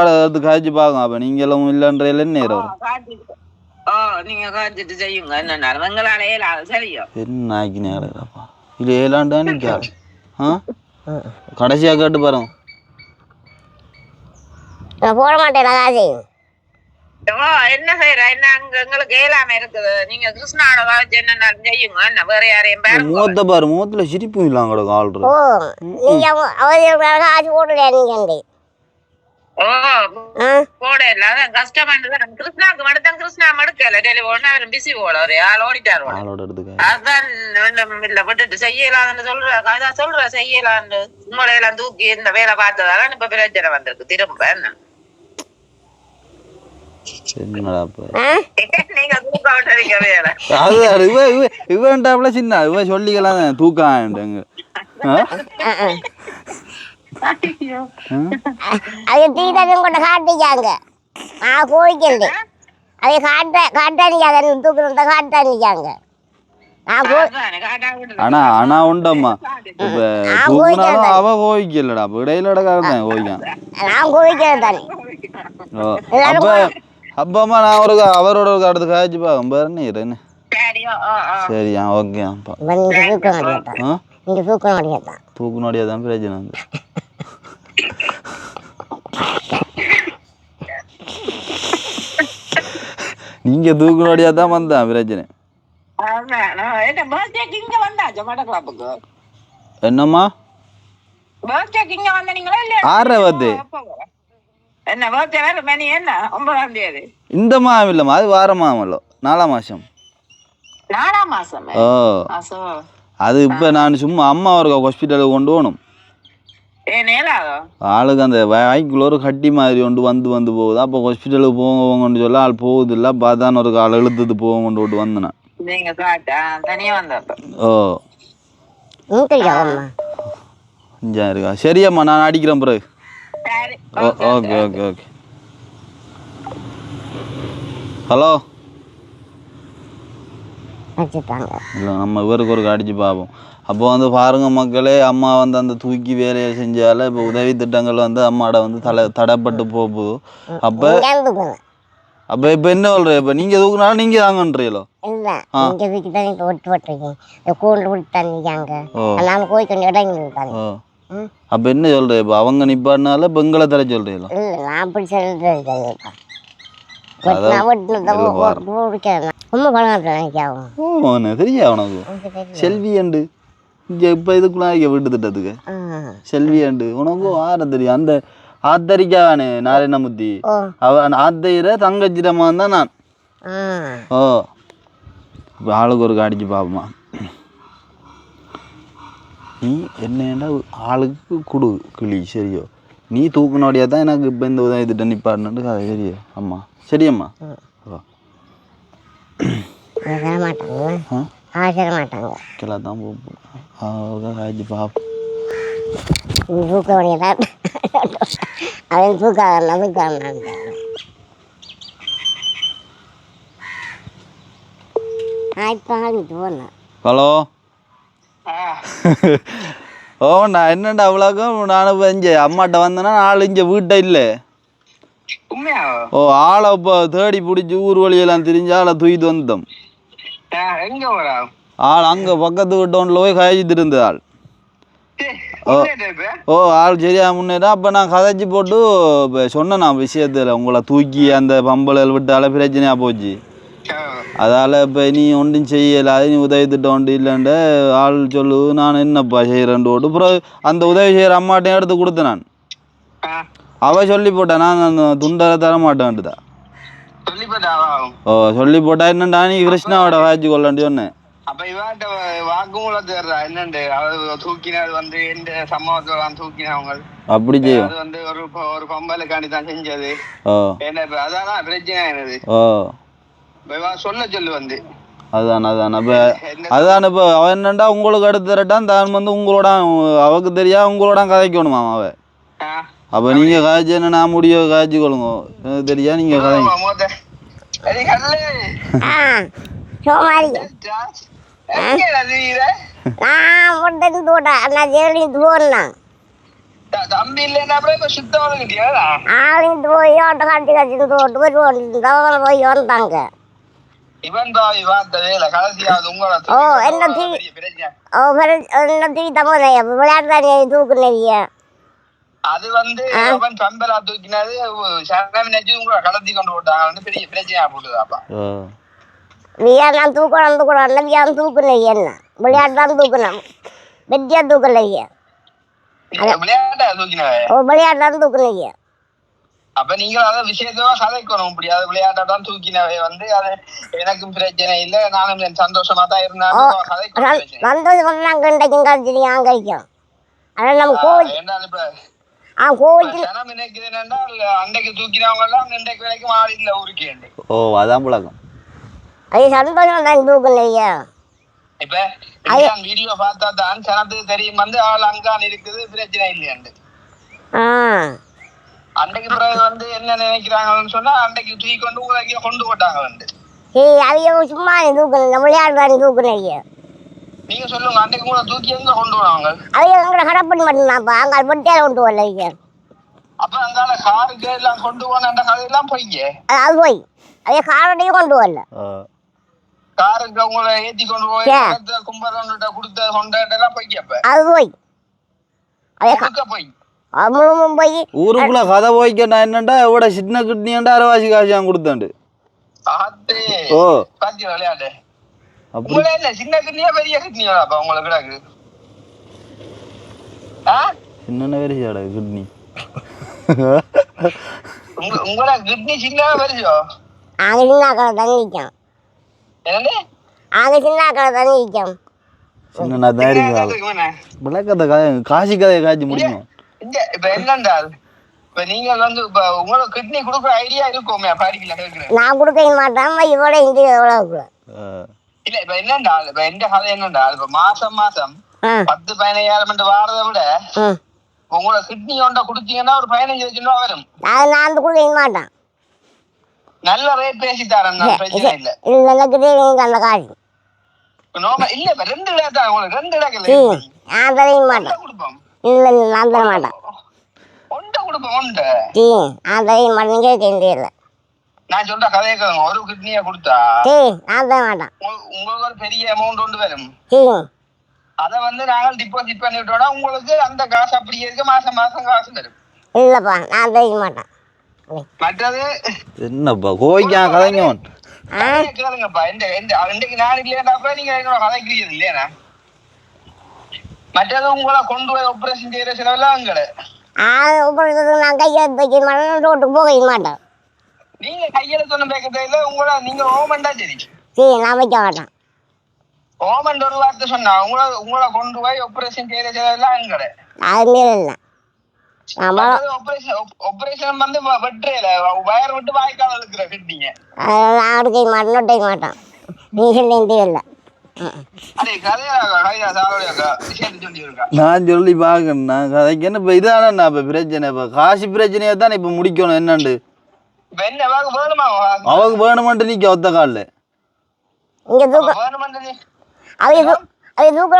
காய்ச்சி பார்க்கோம். அப்ப நீங்க எல்லாம் இல்லைன்ற நேரம் நீங்க காய்ச்சிட்டு செய்யுங்க. என்ன சரியா என்ன ஆக்கினாப்பா இது ஏழாண்டான்னு கடைசியா கேட்டு பாருங்க. போட மாட்டேன். என்ன செய்யற என்ன எங்களுக்கு ஏழாம இருக்குது. நீங்க கிருஷ்ணாவோட காய்ச்சி என்ன செய்யுங்க. என்ன வேற யாரையும் மூத்த பாரு, மூத்துல சிரிப்பும் இல்லாம கிடக்கும் ஆள்ற. காசு போடலையா நீங்க? போட இல்லாத கஷ்டமா இருந்தது. கிருஷ்ணாவுக்கு மட்டும் கிருஷ்ணா மடுக்கல டெலிபோன் அவர் பிஸி போல ஒரு ஆள் ஓடிட்டாரு. அதான் இல்ல விட்டுட்டு செய்யலான்னு சொல்ற செய்யலான்னு உங்களையெல்லாம் தூக்கி இந்த வேலை பார்த்ததால இப்ப பிரச்சனை வந்திருக்கு திரும்ப. என்ன நீங்க தூக்க விட்டுறீங்க வேலை. இவன்டாப்ல சின்ன இவ சொல்லிக்கலாம் தூக்கம். அது தீதம் கொண்டு காட்டிக்காங்க. நான் கோழிக்கண்டு அதை காட்டானிக்காங்க தூக்குறத காட்டானிக்காங்க. ஆனா உண்டம்மா இப்ப தூக்குனாலும் அவ கோவிக்கலடா. இடையில கோவிக்கான். நான் கோவிக்கிறது தானே. அப்ப அப்பமா நான் ஒரு அவரோட ஒரு காலத்துக்கு காய்ச்சி பார்க்க பாருன்னு என்ன. சரியா ஓகே. தூக்குனோடியா தான் பிரச்சனை வந்து. நீங்க தூக்குனோடியா தான் வந்தா பிரச்சனை. என்னம்மா 6 இந்த மாதம் இல்லம்மா, அது வார மாதம் 4ஆம் மாசம். ஓ அது இப்ப நான் சும்மா அம்மா ஒரு ஹாஸ்பிட்டலுக்கு கொண்டு போகணும். ஆளுக்கு அந்த வாய்க்குள்ள ஒரு கட்டி மாதிரி கொண்டு வந்து போகுது. அப்போ ஹாஸ்பிட்டலுக்கு போங்கன்னு சொல்ல ஆள் போகுது இல்லை. பார்த்தான் ஒரு ஆள் இழுத்துட்டு போவோம் கொண்டு விட்டு வந்தேன். ஓ இருக்கா? சரியம்மா நான் அடிக்கிறேன் பிறகு. Okay okay okay. ஹலோ இல்லை நம்ம இவருக்கு ஒரு அடிச்சு பார்ப்போம். அப்போ வந்து பாருங்க மக்களே, அம்மா வந்து அந்த தூக்கி வேலையை செஞ்சால இப்போ உதவி திட்டங்கள் வந்து அம்மாட வந்து தடைப்பட்டு போகுது. அப்போ அப்போ இப்போ என்ன சொல்கிற இப்போ நீங்கள் தூக்குனாலும் நீங்கள் தாங்கன்றீங்களோ? இல்லை இங்கே வீட்டு தான் இப்போ ஒட்டு போட்டிருக்கேன் கூண்டு விட்டு தண்ணிக்காங்க நான் போய் கொஞ்சம் இடங்கிட்டாங்க. அப்போ என்ன சொல்கிற இப்போ அவங்க நிப்பாட்டினால இப்போ எங்களை தர சொல்கிறீங்களோ? இல்லை நான் அப்படி சொல்கிறேன் ரொம்ப பழங்காலத்தில் நினைக்காவும் தெரியா உனக்கு செல்வி அண்டு இங்கே இப்போ இதுக்குலாம் இங்கே வீட்டு திட்டத்துக்கு செல்வி அண்டு உனக்கும் ஆற தெரியும் அந்த ஆத்தரிக்கானே நாராயணமூர்த்தி அவன் ஆத்தையிற தங்கச்சிரமா தான் நான். ஓ இப்போ ஆளுக்கு ஒரு காடிச்சு பார்ப்போமா நீ என்னடா ஆளுக்கு கொடு கிளி சரியோ நீ தூக்கினோடையா தான் எனக்கு இப்போ இந்த உதவி திட்டம் நிப்பாடுனு கதை சரியோ அம்மா சரியம்மா மாட்டாங்க கிளா தான் காய்ச்சி பார்ப்போம் தூக்க வேண்டியதான் அவன் தூக்காதான் ஹலோ ஓ நான் என்னண்டா அவ்வளோக்கும் நான் இப்போ இங்கே அம்மாட்ட வந்தேன்னா ஆள் இங்கே வீட்டை இல்லை. ஓ ஆளை இப்போ தேடி பிடிச்சி ஊர் வழியெல்லாம் திரிஞ்சு ஆளை தூக்கிட்டு வந்தோம். ஆள் அங்கே பக்கத்து வீட்டோன்ல போய் கழிச்சிட்டு இருந்த ஆள். ஓ ஆள் சரியா முன்னேறா. அப்போ நான் கதைச்சி போட்டு இப்போ சொன்னேன் நான் விஷயத்தில் உங்களை தூக்கி அந்த பம்பளல் விட்டால பிரச்சனையாக போச்சு. அதால் இப்போ நீ ஒன்றும் செய்யலை நீ உதவி திட்டம் ஒன்று இல்லைண்ட ஆள் சொல்லு நான் என்னப்பா செய்கிறேன்ட்டு போட்டு அப்புறம் அந்த உதவி செய்கிற அம்மாட்டையும் எடுத்து கொடுத்தேன் நான். அவள் சொல்லி போட்டேன் நான் அந்த துண்டரை தர மாட்டேன்ட்டுதா. ஓ சொல்லி போட்டா என்னண்டா நீ கிருஷ்ணாவோட வாய்ச்சி கொள்ளண்டி சொன்னேன். அப்ப இவாட்ட வாக்குமூலத்தை என்னண்டு தூக்கினது வந்து எந்த சம்பவத்தோட தூக்கினவங்க அப்படி செய்யும் அது வந்து ஒரு பம்பலுக்காண்டி தான் செஞ்சது. என்ன அதான் பிரச்சனை ஆனது. சொல்ல சொல்லு வந்து அதான் அதான் இப்போ அவன் என்னண்டா உங்களுக்கு அடுத்து தரட்டான் தான் வந்து உங்களோட அவக்கு தெரியா உங்களோட கதைக்கணுமா அவ. அப்போ நீங்கள் காய்ச்சி என்ன நான் முடிய காய்ச்சி கொள்ளுங்க தெரியா நீங்கள் கதைங்க. தம்பி இல்லைன்னா சுத்தம் போய் ஓட்ட காட்டி கட்டிட்டு போட்டு போய் வந்தாங்க. இவன் பாவி வார்த்த வேலை கடைசியாவது உங்களோட விளையாட்டு தூக்குனீங்க. அது வந்து அவன் பம்பலா தூக்கினது உங்களை கடத்தி கொண்டு போட்டாங்க பெரிய பிரச்சனையா போட்டுதாப்பா. நான் தூக்கணும் தூக்குனீங்க என்ன விளையாட்டு தான் தூக்கணும் வெட்டியா தூக்கலைங்க விளையாட்டா தூக்கினவே விளையாட்டு தான் தூக்குனீங்க. அப்ப நீங்க அதை விஷயத்தவா கதைக்கணும் முடியாது விளையாட்டாதான் தூக்கினவே வந்து அது எனக்கும் பிரச்சனை இல்லை நானும் சந்தோஷமா தான் இருந்தாலும் சந்தோஷம் கண்டைக்கும் கழிச்சிருக்கோம் கழிக்கும். ஆனால் நம்ம கோவில் ஜனம் நினைக்குது என்னன்னா அன்றைக்கு தூக்கினவங்க எல்லாம் இன்றைக்கு வரைக்கும் ஆள் இல்லை ஊருக்கு. ஓ அதான் புழக்கம் அது சந்தோஷம் தான் தூக்கலைங்க. இப்ப வீடியோ பார்த்தா தான் சனத்துக்கு தெரியும் வந்து ஆள் அங்கான் இருக்குது பிரச்சனை இல்லையாண்டு. அன்றைக்கு பிறகு வந்து என்ன நினைக்கிறாங்கன்னு சொன்னா அன்றைக்கு தூக்கி கொண்டு உங்களை கொண்டு போட்டாங்க வந்து. சும்மா தூக்கணும் விளையாடுறாங்க தூக்குனீங்க. நீங்க சொல்லுங்க அன்றைக்கு கூட தூக்கி எங்க கொண்டு போனாங்க? அவங்க கடப்பண்ணி மட்டும்தான்ப்பா அங்க பொட்டியால கொண்டு வரலைங்க. அப்ப அங்கால காருக்கு எல்லாம் கொண்டு போன அந்த கதையெல்லாம் போய்ங்க அது போய் அதே காரோடையும் கொண்டு வரல. காருக்கு உங்களை ஏத்தி கொண்டு போய் கும்பரன்கிட்ட கொடுத்த கொண்டாட்டெல்லாம் போய்க்கப்ப அது போய் அதே போய் போய் ஊருக்குள்ள கதை போய்க்கா என்னண்டா எவ்வளோ சின்ன கிட்னியாண்டா அரைவாசி காசியான் கொடுத்தாண்டு. ஓ பாத்தி விளையாடு உங்களே இல்ல சின்ன கிட்னியா பெரிய கிட்னியாப்பா உங்களை கிடாக்கு சின்ன பெரியாடா கிட்னி உங்களோட கிட்னி சின்ன பெரியோ ஆக சின்ன கடை தங்கிக்கும் என்னது ஆக சின்ன கடை தங்கிக்கும் சின்ன தான் விளக்கத்தை காசி கதையை காய்ச்சி முடியும். இப்ப என்னண்டா இப்ப நீங்க வந்து இப்ப உங்களுக்கு கிட்னி கொடுக்குற ஐடியா இருக்குமே பாடிக்கல கேக்குறேன் நான் கொடுக்க மாட்டேன் இவ்வளவு இங்க எவ்வளவு இல்ல இப்ப என்னண்டா இப்ப எந்த கதை என்னண்டா இப்ப மாசம் 10-15,000 வாரதை விட உங்களோட கிட்னி ஒன்றை கொடுத்தீங்கன்னா ஒரு 15,00,000 ரூபா வரும். நான் கொடுக்க மாட்டேன் நல்ல ரேட் பேசி தரேன் பிரச்சனை இல்ல இல்ல அந்த காசு இல்ல இப்ப 2 இடம் தான் உங்களுக்கு 2 இடம் நான் தர மாட்டேன். கொடுப்போம் இல்ல நான் தர மாட்டேன் ஒன்றை கொடுப்போம் ஒன்றை நான் தர மாட்டேன் கேட்க இல்லை. நான் சொல்ற கதையை கேளுங்க. ஒரு கிட்னியை கொடுத்தா நான் தர மாட்டேன். உங்களுக்கு ஒரு பெரிய அமௌண்ட் ஒன்று வரும். அதை நாங்கள் டிபாசிட் பண்ணிவிட்டோம்னா உங்களுக்கு அந்த காசு அப்படியே இருக்கு, மாசம் மாசம் காசு வரும். இல்லப்பா நான் தெரிய மாட்டேன். மற்றது என்னப்பா கோய்க்கா கதைங்க கேளுங்கப்பா. இன்றைக்கு நான் இல்லையாப்ப நீங்க என்னோட கதைக்கிறீங்க இல்லையா? மற்றது உங்களை கொண்டு போய் ஆபரேஷன் செய்யற செலவெல்லாம் அங்கே நான் கையெழுத்து வைக்க மாட்டேன், ரோட்டுக்கு போக மாட்டேன். நீங்க கையெழுத்து ஒன்றும் பேக்க தேவையில்ல. நீங்க ஓமண்டா சரி நான் வைக்க மாட்டேன். ஓமண்ட் ஒரு வார்த்தை சொன்னா உங்களை கொண்டு போய் ஆபரேஷன் செய்யற செலவெல்லாம் அங்கே அது மாரி இல்லை. ஆபரேஷன் வெட்டுறையில வயர் விட்டு வாய்க்கால இருக்கிற கிட்னிங்க நான் எடுக்க மாட்டேன், நொட்டைக்க மாட்டேன். நீ சொல்ல இல்லை. நான் சொல்லி பாக்கண்ணா கதைக்கு என்ன இப்ப இதானா இப்ப பிரச்சனை, இப்ப காசு பிரச்சனையா தானே இப்ப முடிக்கணும். என்னண்டு அவக்கு வேணுமெண்டு நீக்க ஒத்த காலில் இங்க தூக்கோட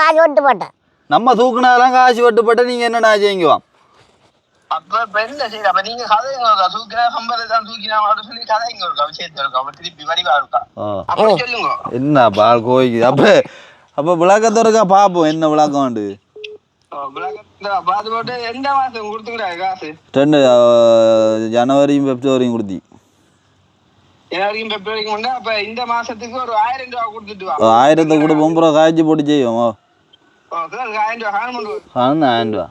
காசு வெட்டு போட்டேன். நம்ம தூக்குனாலாம் காசு வெட்டுப்பட்ட நீங்க என்ன நான் செய்யுங்க. அப்ப என்ன செய்ய? அப்ப நீங்க கதைங்க தூக்கினா சம்பளத்தான் தூக்கினா சொல்லி கதைங்க இருக்கா, விஷயத்த இருக்கா, அப்ப திருப்பி வடிவா இருக்கா அப்படி சொல்லுங்க. என்ன பால் கோய்க்கு அப்ப விளக்கத்தை இருக்கா பாப்போம். என்ன விளக்கம் உண்டு பார்த்து போட்டு எந்த மாசம் கொடுத்துக்கிறாரு காசு? 2 ஜனவரியும் பிப்ரவரியும் கொடுத்தி. ஜனவரியும் பிப்ரவரிக்கும் உண்டு. அப்ப இந்த மாசத்துக்கு ஒரு 1000 ரூபா கொடுத்துட்டு வா. 1000 கொடுப்போம், அப்புறம் காய்ச்சி போட்டு செய்வோம். 1000 ரூபா காணும் 1000 ரூபா.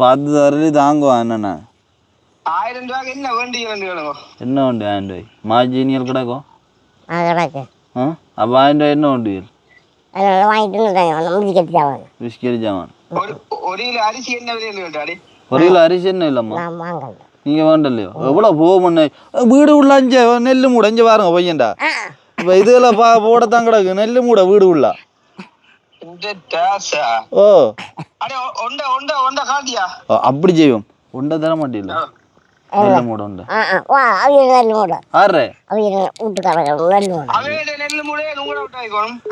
பார்த்து தாங்க என்னண்ணா 1000 ரூபாய்க்கு என்ன வேண்டி என்ன உண்டு? 1000 ரூபாய் மாஜீனியல் கிடக்கும் கிடக்கு. அப்போ 1000 ரூபாய் என்ன உண்டு? வாங்கிட்டு பிஸ்கெட் ஜாமான். ஒரு கிலோ அரிசி என்ன விலையில? ஒரு கிலோ அரிசி என்ன இல்லம்மா வாங்கல நீங்க வேண்டலையோ? எவ்வளவு போகும்ண்ணே வீடு உள்ள 5 நெல்லு மூட 5 பாருங்க பையன்டா. இப்ப இதுல போடத்தான் கிடக்கு நெல்லு மூட வீடு உள்ள. ஓ அப்படி செய்வோம். உண்டை தர மாட்டீங்களா? நெல்லு மூட உண்டு.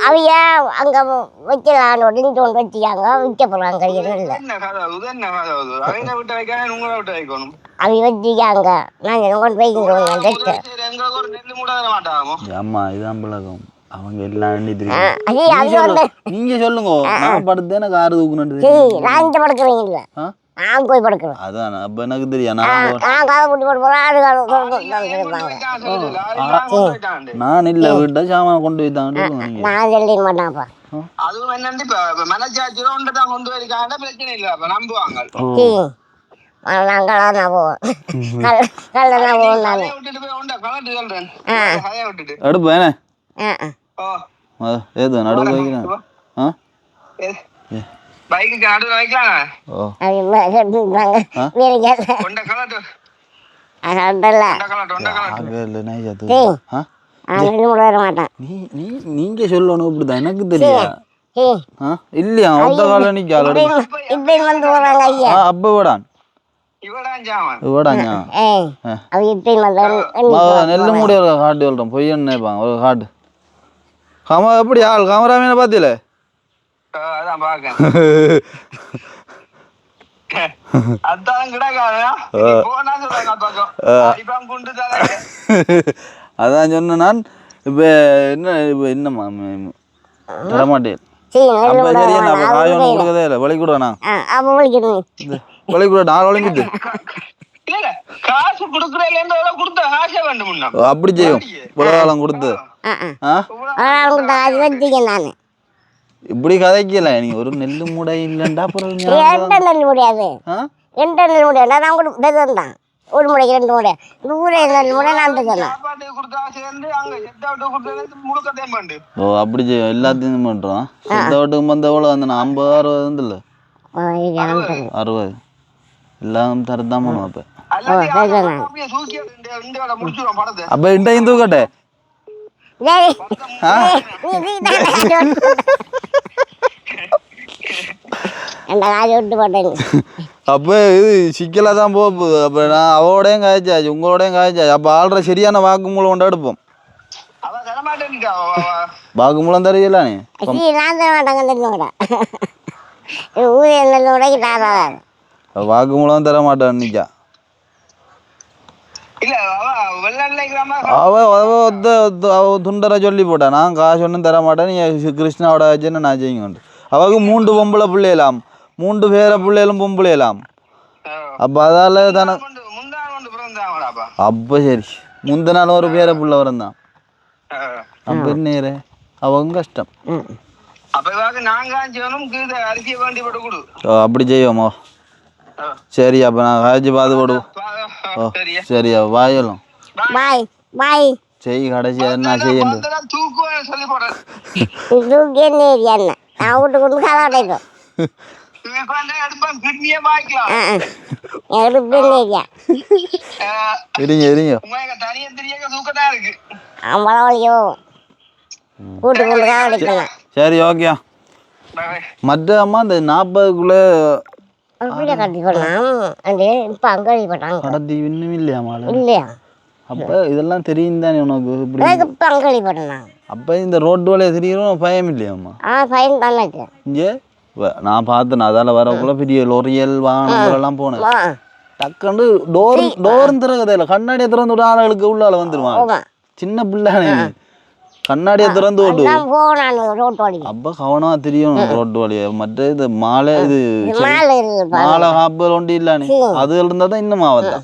அவைய அங்க வைக்கலான்னு வச்சிக்காங்க, விற்க போறாங்க. அவை வச்சிக்காங்க, நாங்க கொண்டு வைக்கிறோம். ஆமா இதான் பழக்கம். அவங்க எல்லாம் நீங்க சொல்லுங்க. நான் படுத்து எனக்கு 6 தூக்குனு. நான் இந்த படுக்கிறீங்க, நான் போய் படுக்கிறேன். அதான் அப்ப எனக்கு தெரியும். நான் இல்ல வீட்டை சாமான கொண்டு போய்தான் நான் சொல்ல மாட்டேன்ப்பா. அதுவும் என்னன்னு இப்ப மனசாட்சியோட ஒன்றைதான் கொண்டு போயிருக்காங்க, பிரச்சனை இல்ல, அப்ப நம்புவாங்க. எடுப்பேன் ஏது நடுவு வைக்கிறேன். பைக்கு நடுவில் வைக்கலாம். நீங்க சொல்லணும் இப்படிதான் எனக்கு தெரியும். இல்லையா ஒத்த கால நிக்கால அப்ப விடான் நெல்லு மூடி காட்டு சொல்றேன் பொய்யன்னு நினைப்பாங்க. ஒரு காட்டு எப்படி ஆள் காமராமேன பாத்தியில அதான் சொன்ன நான். இப்ப என்னம்மா தரமாட்டேன். கொடுக்கதே இல்லை வலிக்கூடண்ணா வலிக்கூட 4 வலிக்குது. அப்படி செய்யும் காலம் கொடுத்து இப்படி கதைக்கல. நீ ஒரு நெல்லு மூடை இல்லைண்டா நெல் முடியாது. 2 நெல் முடியாது. நான் கூட ஒரு முறைக்கு 2 முறை ஊரே நெல் முறை நான் சொன்னேன். ஓ அப்படி செய்யும் எல்லாத்தையும் பண்றோம். செத்தவட்டுக்கு வந்த எவ்வளோ வந்து 50 60 இல்லை 60 எல்லாம் தரதான் பண்ணுவோம். அப்ப இண்டையும் தூக்கட்டே அப்ப இது சிக்கலா தான் போகுது. அப்ப நான் அவளோடையும் காய்ச்சாச்சு உங்களோடையும் காய்ச்சாச்சு. அப்ப ஆள்ற சரியான வாக்குமூலம் கொண்டு எடுப்போம். வாக்குமூலம் தருவீங்களா? நீ ஊரே நல்ல முறைக்கு தாராதான் வாக்குமூலம் தர மாட்டான் நிக்கா இல்ல வெள்ளாண்மைக்குறாம அவ துண்டரை சொல்லி போட்டான் நான் காசு ஒன்றும் தர மாட்டேன் நீ கிருஷ்ணாவோட வச்சுன்னு நான் செய்யுங்க அவருக்கு 3 பொம்பளை பிள்ளையலாம் 3 பேர பிள்ளைகளும் பொம்பளையலாம் அப்போ அதால தானே அப்போ சரி முந்த நாள் ஒரு பேர பிள்ளை வரந்தான் அப்போ நேர அவங்க கஷ்டம் அப்படி செய்வோமோ சரி அப்போ நான் காய்ச்சி பார்த்து போடுவோம் ஓ சரியா வாயலும் பாய் பாய் செய் கடைசி என்ன செய்யணும் தூக்கி என்ன நான் வீட்டு கொண்டு காலாட்டைக்கும் இருங்க இருங்க வீட்டு கொண்டு காலாட்டைக்கலாம் சரி ஓகே மற்ற அம்மா இந்த 40க்குள்ளே கட்டி போடலாம் அது இப்போ அங்கே போட்டாங்க கடத்தி இன்னும் இல்லையாமா இல்லையா அப்போ இதெல்லாம் தெரியும் தானே உனக்கு இப்படி இப்போ அங்கே போட்டேன் அப்போ இந்த ரோட்டு வழியை தெரியும் பயம் இல்லையாம்மா ஃபைன் தானே இங்கே நான் பார்த்தேன் அதால் வரக்குள்ள பெரிய லொரியல் வாகனங்கள்லாம் போனேன் டக்குன்னு டோரும் திறக்கதே இல்லை கண்ணாடியை திறந்து விட ஆளுகளுக்கு உள்ளால வந்துடுவான் சின்ன பிள்ளைனே கண்ணாடியை திறந்து விட்டு அப்போ கவனமா தெரியும் ரோட்டு வழியை மற்ற இது மாலை இது மாலை காப்பல் ஒன்று இல்லானே அது இருந்தால் தான் இன்னும் ஆவதா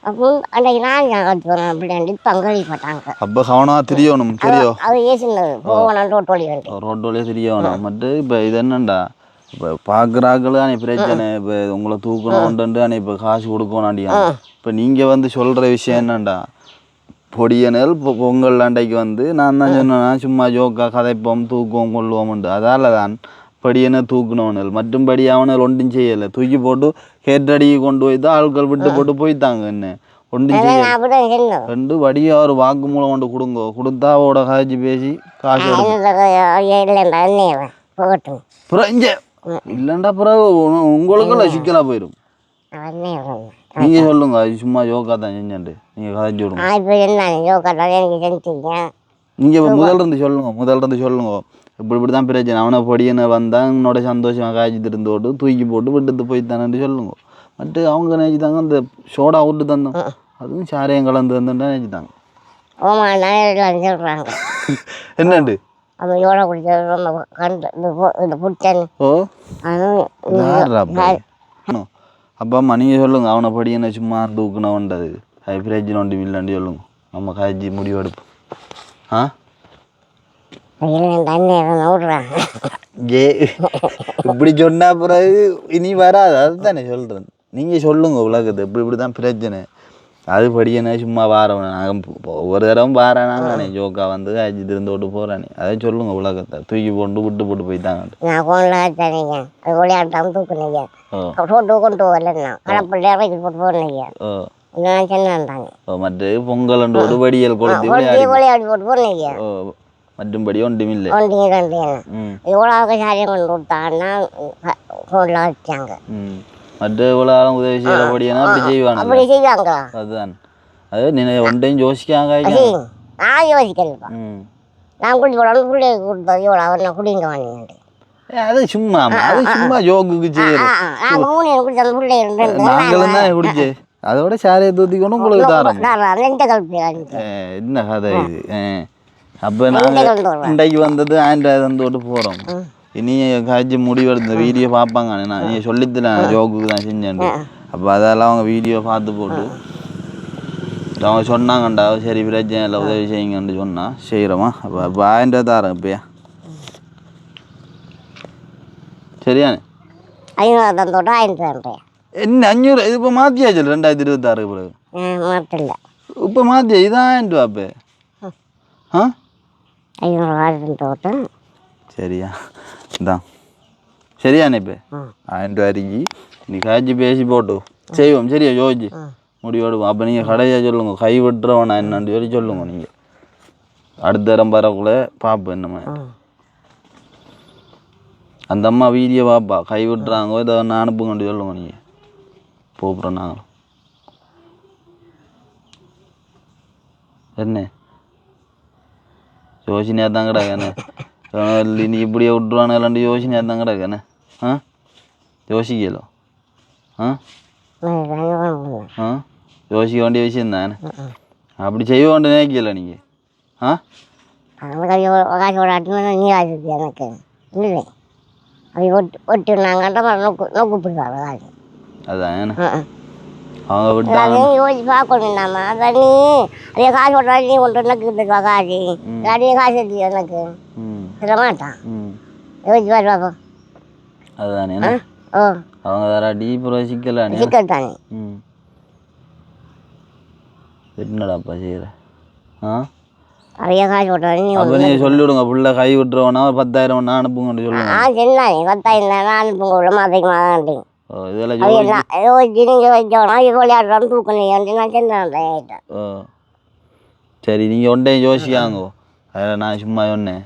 அப்போ அன்றைக்கு நான் பங்காளி போட்டாங்க அப்போ கவனமா தெரியணும் தெரியும் அது ஏசினது போகணும் ரோட்டு வழியாக தெரியணும் மட்டும் இப்போ இது என்னண்டா இப்போ பார்க்குறாக்கள் தானே பிரச்சனை இப்போ உங்களை தூக்கணும்ன்ட்டு ஆனால் இப்போ காசு கொடுக்கணும்டியா இப்போ நீங்கள் வந்து சொல்கிற விஷயம் என்னண்டா பொடியனல் இப்போ பொங்கல் அண்டைக்கு வந்து நான் தான் சொன்னேன்னா சும்மா ஜோக்கா கதைப்போம் தூக்குவோம் கொள்ளுவோம்ண்டு அதால் தான் படியனை தூக்கணவனல் மற்றும்படி அவனால் ஒன்றும் செய்யலை தூக்கி போட்டு கேட்டடிக்கு கொண்டு போய் தான் ஆட்கள் விட்டு போட்டு போய்த்தாங்க என்ன ஒன்றும் செய்ய 2 வடியாக ஒரு வாக்குமூலம் கொண்டு கொடுங்க கொடுத்தா அவட காய்ச்சி பேசி காசு அப்புறம் இங்கே இல்லைண்டா பிறகு உங்களுக்கெல்லாம் சிக்கலாக போயிடும் நீங்கள் சொல்லுங்க அது சும்மா யோகா தான் செஞ்சாண்டு நீங்கள் கதைச்சி விடுங்க நீங்கள் முதல்ல இருந்து சொல்லுங்க இப்படி தான் பிரச்சனை அவனை பொடியனை வந்தால் என்னோட சந்தோஷமாக காய்ச்சி திருந்து போட்டு தூக்கி போட்டு விட்டுட்டு போய்த்தானு சொல்லுங்க மட்டு அவங்க நினைச்சுதாங்க அந்த சோடா விட்டு தந்தோம் அதுவும் சாரையும் கலந்து தந்துட்டா நினைச்சுதாங்க என்னண்டு அப்பா அம்மா நீங்கள் சொல்லுங்க அவனை படியனை சும்மா தூக்குனவன்றது அது ஃப்ரிட்ஜில் ஒன்று இல்லைன்னு சொல்லுங்க நம்ம காய்ச்சி முடிவு எடுப்போம் இப்படி சொன்னா பிறகு இனி வராது அதுதானே சொல்றேன் நீங்க சொல்லுங்க உலகத்தை இப்படி தான் பிரச்சனை அது படியனே சும்மா வாரவனே நாங்கள் ஒவ்வொரு தடவும் வாரானே ஜோக்கா வந்து காய்ச்சி திருந்து விட்டு போறானே அதை சொல்லுங்க உலகத்தை தூக்கி போட்டு விட்டு போட்டு போயிட்டாங்க மற்ற பொங்கல் ஒரு வடியல் கொடுத்து மற்றும்படி ஒன்றுமில்லை மற்ற இவ்வளோ ஆளும் உதவி செய்யறபடியா அப்படி செய்வாங்க அதுதான் அது நீ ஒன்றையும் யோசிக்காங்க நான் யோசிக்கலப்பா நான் குடி போடாமல் பிள்ளைய கொடுத்தது இவ்வளோ அவர் நான் குடிங்க வாங்கிட்டு அது சும்மா ஜோக்குக்கு நாங்களும் தான் குடிச்சு அதோட சாரையை தூத்திக்கணும் உங்களுக்கு தாரம் என்ன கதை இது அப்போ நாங்கள் இன்றைக்கு வந்தது ஆண்ட்ராய்டு வந்து விட்டு போகிறோம் இனி காய்ச்சி முடிவெடுத்த வீடியோ பார்ப்பாங்க நான் நீ சொல்லித்தல ஜோக்குக்கு தான் செஞ்சேன் அப்போ அதெல்லாம் அவங்க வீடியோ பார்த்து போட்டு அவங்க சொன்னாங்கண்டா சரி பிரச்சனை இல்லை உதவி செய்யுங்கன்னு சொன்னால் செய்கிறோமா அப்போ ஆண்ட்ராய்டு தாரேன் இப்போயா சரியானே 500 என்ன 500 இது இப்போ மாற்றியாச்சு 2026 பிறகு மாற்றில்ல இப்போ மாற்றியா இதான் 1000 ரூபா அப்போ 500 சரியா இதான் சரியானே இப்போ 1000 ரூபாய்க்கு நீ காய்ச்சி பேசி போட்டு செய்வோம் சரியா யோசிச்சு முடிவெடுவோம் அப்போ நீங்கள் கடையாக சொல்லுங்க கை விட்டுறவனா என்னன்னு சொல்லி சொல்லுங்க நீங்கள் அடுத்த இடம் வரக்குள்ளே பார்ப்போம் என்ன மாதிரி அந்த அம்மா வீடியோ பார்ப்பா கை விட்டுறாங்க இதை ஒன்று அனுப்புங்கன்னு சொல்லுங்க நீங்கள் போகிறோம் நாங்களும் என்ன யோசனையாக தான் கிடக்கண்ணே நீ இப்படியே விட்டுருவானு இல்லாண்டு யோசனையாக தான் கிடக்கண்ணே ஆ யோசிக்கலோ ஆ ஆ யோசிக்க வேண்டிய விஷயம் தானே அப்படி செய்ய வேண்டிய நினைக்கல நீங்கள் ஆ காசோட அட்டுனா நீ ஆச்சு எனக்கு இல்லை அவங்க ஒட்டுனாங்கன்ற நோக்கு பிடிக்காது காசு அதான் ஏன்னா அவங்க விட்டு அதையும் யோசிச்சு பார்க்கணும் நாம அதை நீ அதே காசு ஓட்டுறா நீ ஒன்று நக்கு காசு அதையும் காசு எடுத்து எனக்கு சொல்ல மாட்டான் யோசிச்சு பாரு பார்ப்போம் அதுதானே ஓ அவங்க வேற டீப்புறம் சிக்கலானே சிக்கல் தானே ம் என்னடாப்பா செய்கிற ஆ அதையே காசு ஓட்டுறா நீ அப்போ நீங்கள் சொல்லிவிடுங்க புள்ள கை விட்டுருவோன்னா ஒரு 10,000 ஒன்றா அனுப்புங்கன்னு சொல்லுங்க சொன்னானே 10,000 நான் அனுப்புங்க விட மாட்டேங்க மாட்டேன் ஓ இதெல்லாம் அது எல்லாம் யோசிச்சு நீங்கள் வைக்கணும் இது விளையாடுறான்னு தூக்கணும் நான் சொன்னேன் ஓ சரி நீங்கள் ஒன்றையும் யோசிக்காங்கோ அதில் நான் சும்மா சொன்னேன்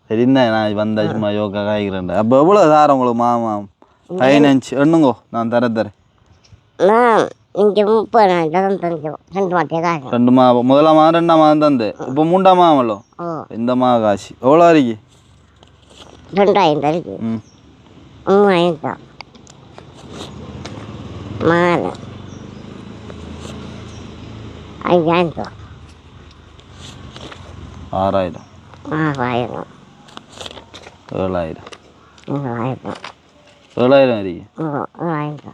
சரி என்ன நான் வந்தால் சும்மா யோகா காய்க்கிறேன் அப்போ எவ்வளோ சார் உங்களுக்கு மாமா 5 எண்ணுங்கோ நான் தரேன் நான் இங்கே 30 தந்தோம் 2 மாட்டேன் காசு 2 மாதம் முதலாம் மாதம் 2ஆம் மாதம் தந்தேன் இப்போ 3ஆம் மாதமல்லோ இந்த மாதம் காசு எவ்வளோ இருக்கு 2,000 இருக்கு 3,000 தான் மாறு 5,000 6,000 6,000 7,000 7,000 7,000 இருக்கு 7,000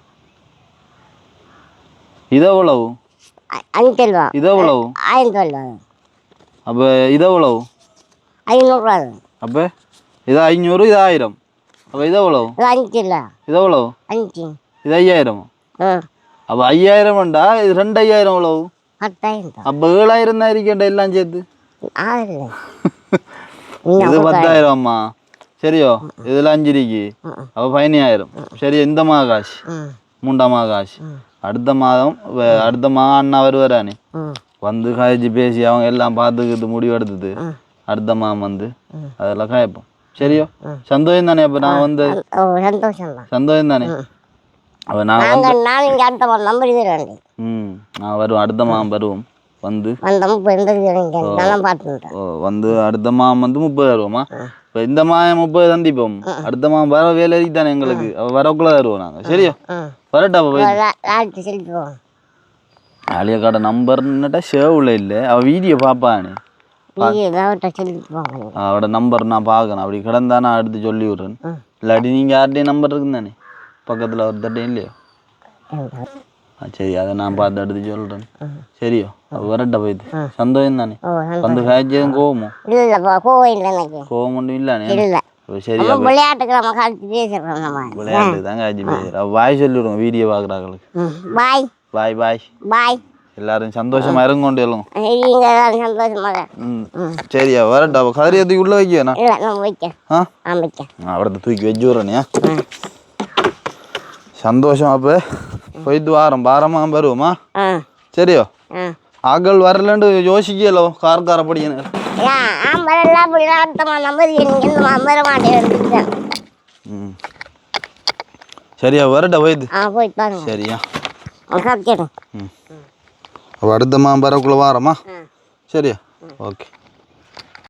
இது எவ்வளவு 5 ரூபா இது எவ்வளவு 1,000 ரூபா அப்போ இது எவ்வளவு 500 ரூபா அப்போ இது 500 இது 1000 அப்போ இது எவ்வளவு 5 இல்லை இது எவ்வளவு 5 இது 5,000 அப்போ 5,000 வேண்டா இது 2,500 எவ்வளவு 10,000 தான் அப்போ 7,000 தான் இருக்கேன்டா எல்லாம் சேர்த்து ஆகல இது 10,000 அம்மா சரியோ இதில் 5 இருக்கு அப்போ 15,000 சரி இந்த மாதம் காசு 3ஆம் மாதம் காசு அடுத்த மாதம் அண்ணா வருவாரானே வந்து காய்ச்சி பேசி அவங்க எல்லாம் பார்த்துக்கிட்டு முடிவு எடுத்தது அடுத்த மாதம் வந்து அதெல்லாம் காய்ப்போம் சரியோ சந்தோஷம் தானே அப்போ நான் வந்து சந்தோஷம் தான் சந்தோஷம் தானே அப்போ நான் நான் இங்கே அடுத்த மாதம் நம்பர் இது நான் வருவோம் அடுத்த மாதம் வருவோம் வந்து நல்லா பார்த்துட்டேன் வந்து அடுத்த மாதம் வந்து 30 தருவோமா இப்போ இந்த மாதம் 30 தந்திப்போம் அடுத்த மாதம் வர வேலை தானே எங்களுக்கு வரக்குள்ள தருவோம் நாங்கள் சரியா வரட்டா போய் ஆலியா கடை நம்பர்னுட்டா ஷேவில் இல்லை அவள் வீடியோ பார்ப்பானே அவட நம்பர் நான் பார்க்கணும் அப்படி கிடந்தா நான் அடுத்து சொல்லி விட்றேன் இல்லாட்டி நீங்கள் யார்கிட்டையும் நம்பர் இருக்குன்னு தானே பக்கத்தில் ஒரு தட்டையும் இல்லையோ சரி அதை நான் பார்த்து எடுத்து சொல்கிறேன் சரியோ வரட்டா போயிட்டு சந்தோஷம் தானே வந்து காய்ச்சதும் கோவமோ கோவம் ஒன்றும் இல்லானே சரியா விளையாட்டு தான் காய்ச்சி பேசுகிறேன் பாய் சொல்லிவிடுங்க வீடியோ பார்க்குறாங்களுக்கு பாய் பாய் பாய் பாய் எல்லாரும் சந்தோஷமா இருங்கொண்டு எல்லாம் சந்தோஷமாக சரியா வரட்டா கதிரி தூக்கி உள்ள வைக்கணும் அவடத்தை தூக்கி வச்சு விட்றேனியா சந்தோஷம் அப்போ போயிட்டு பாரமா வருவோமா சரியோ ஆக்கள் வரலன்னு யோசிக்கலோ காரப்படின்னு சரியா வரட்டா போயிட்டு சரியா அடுத்த வரக்குள்ள வாரமா சரியா ஓகே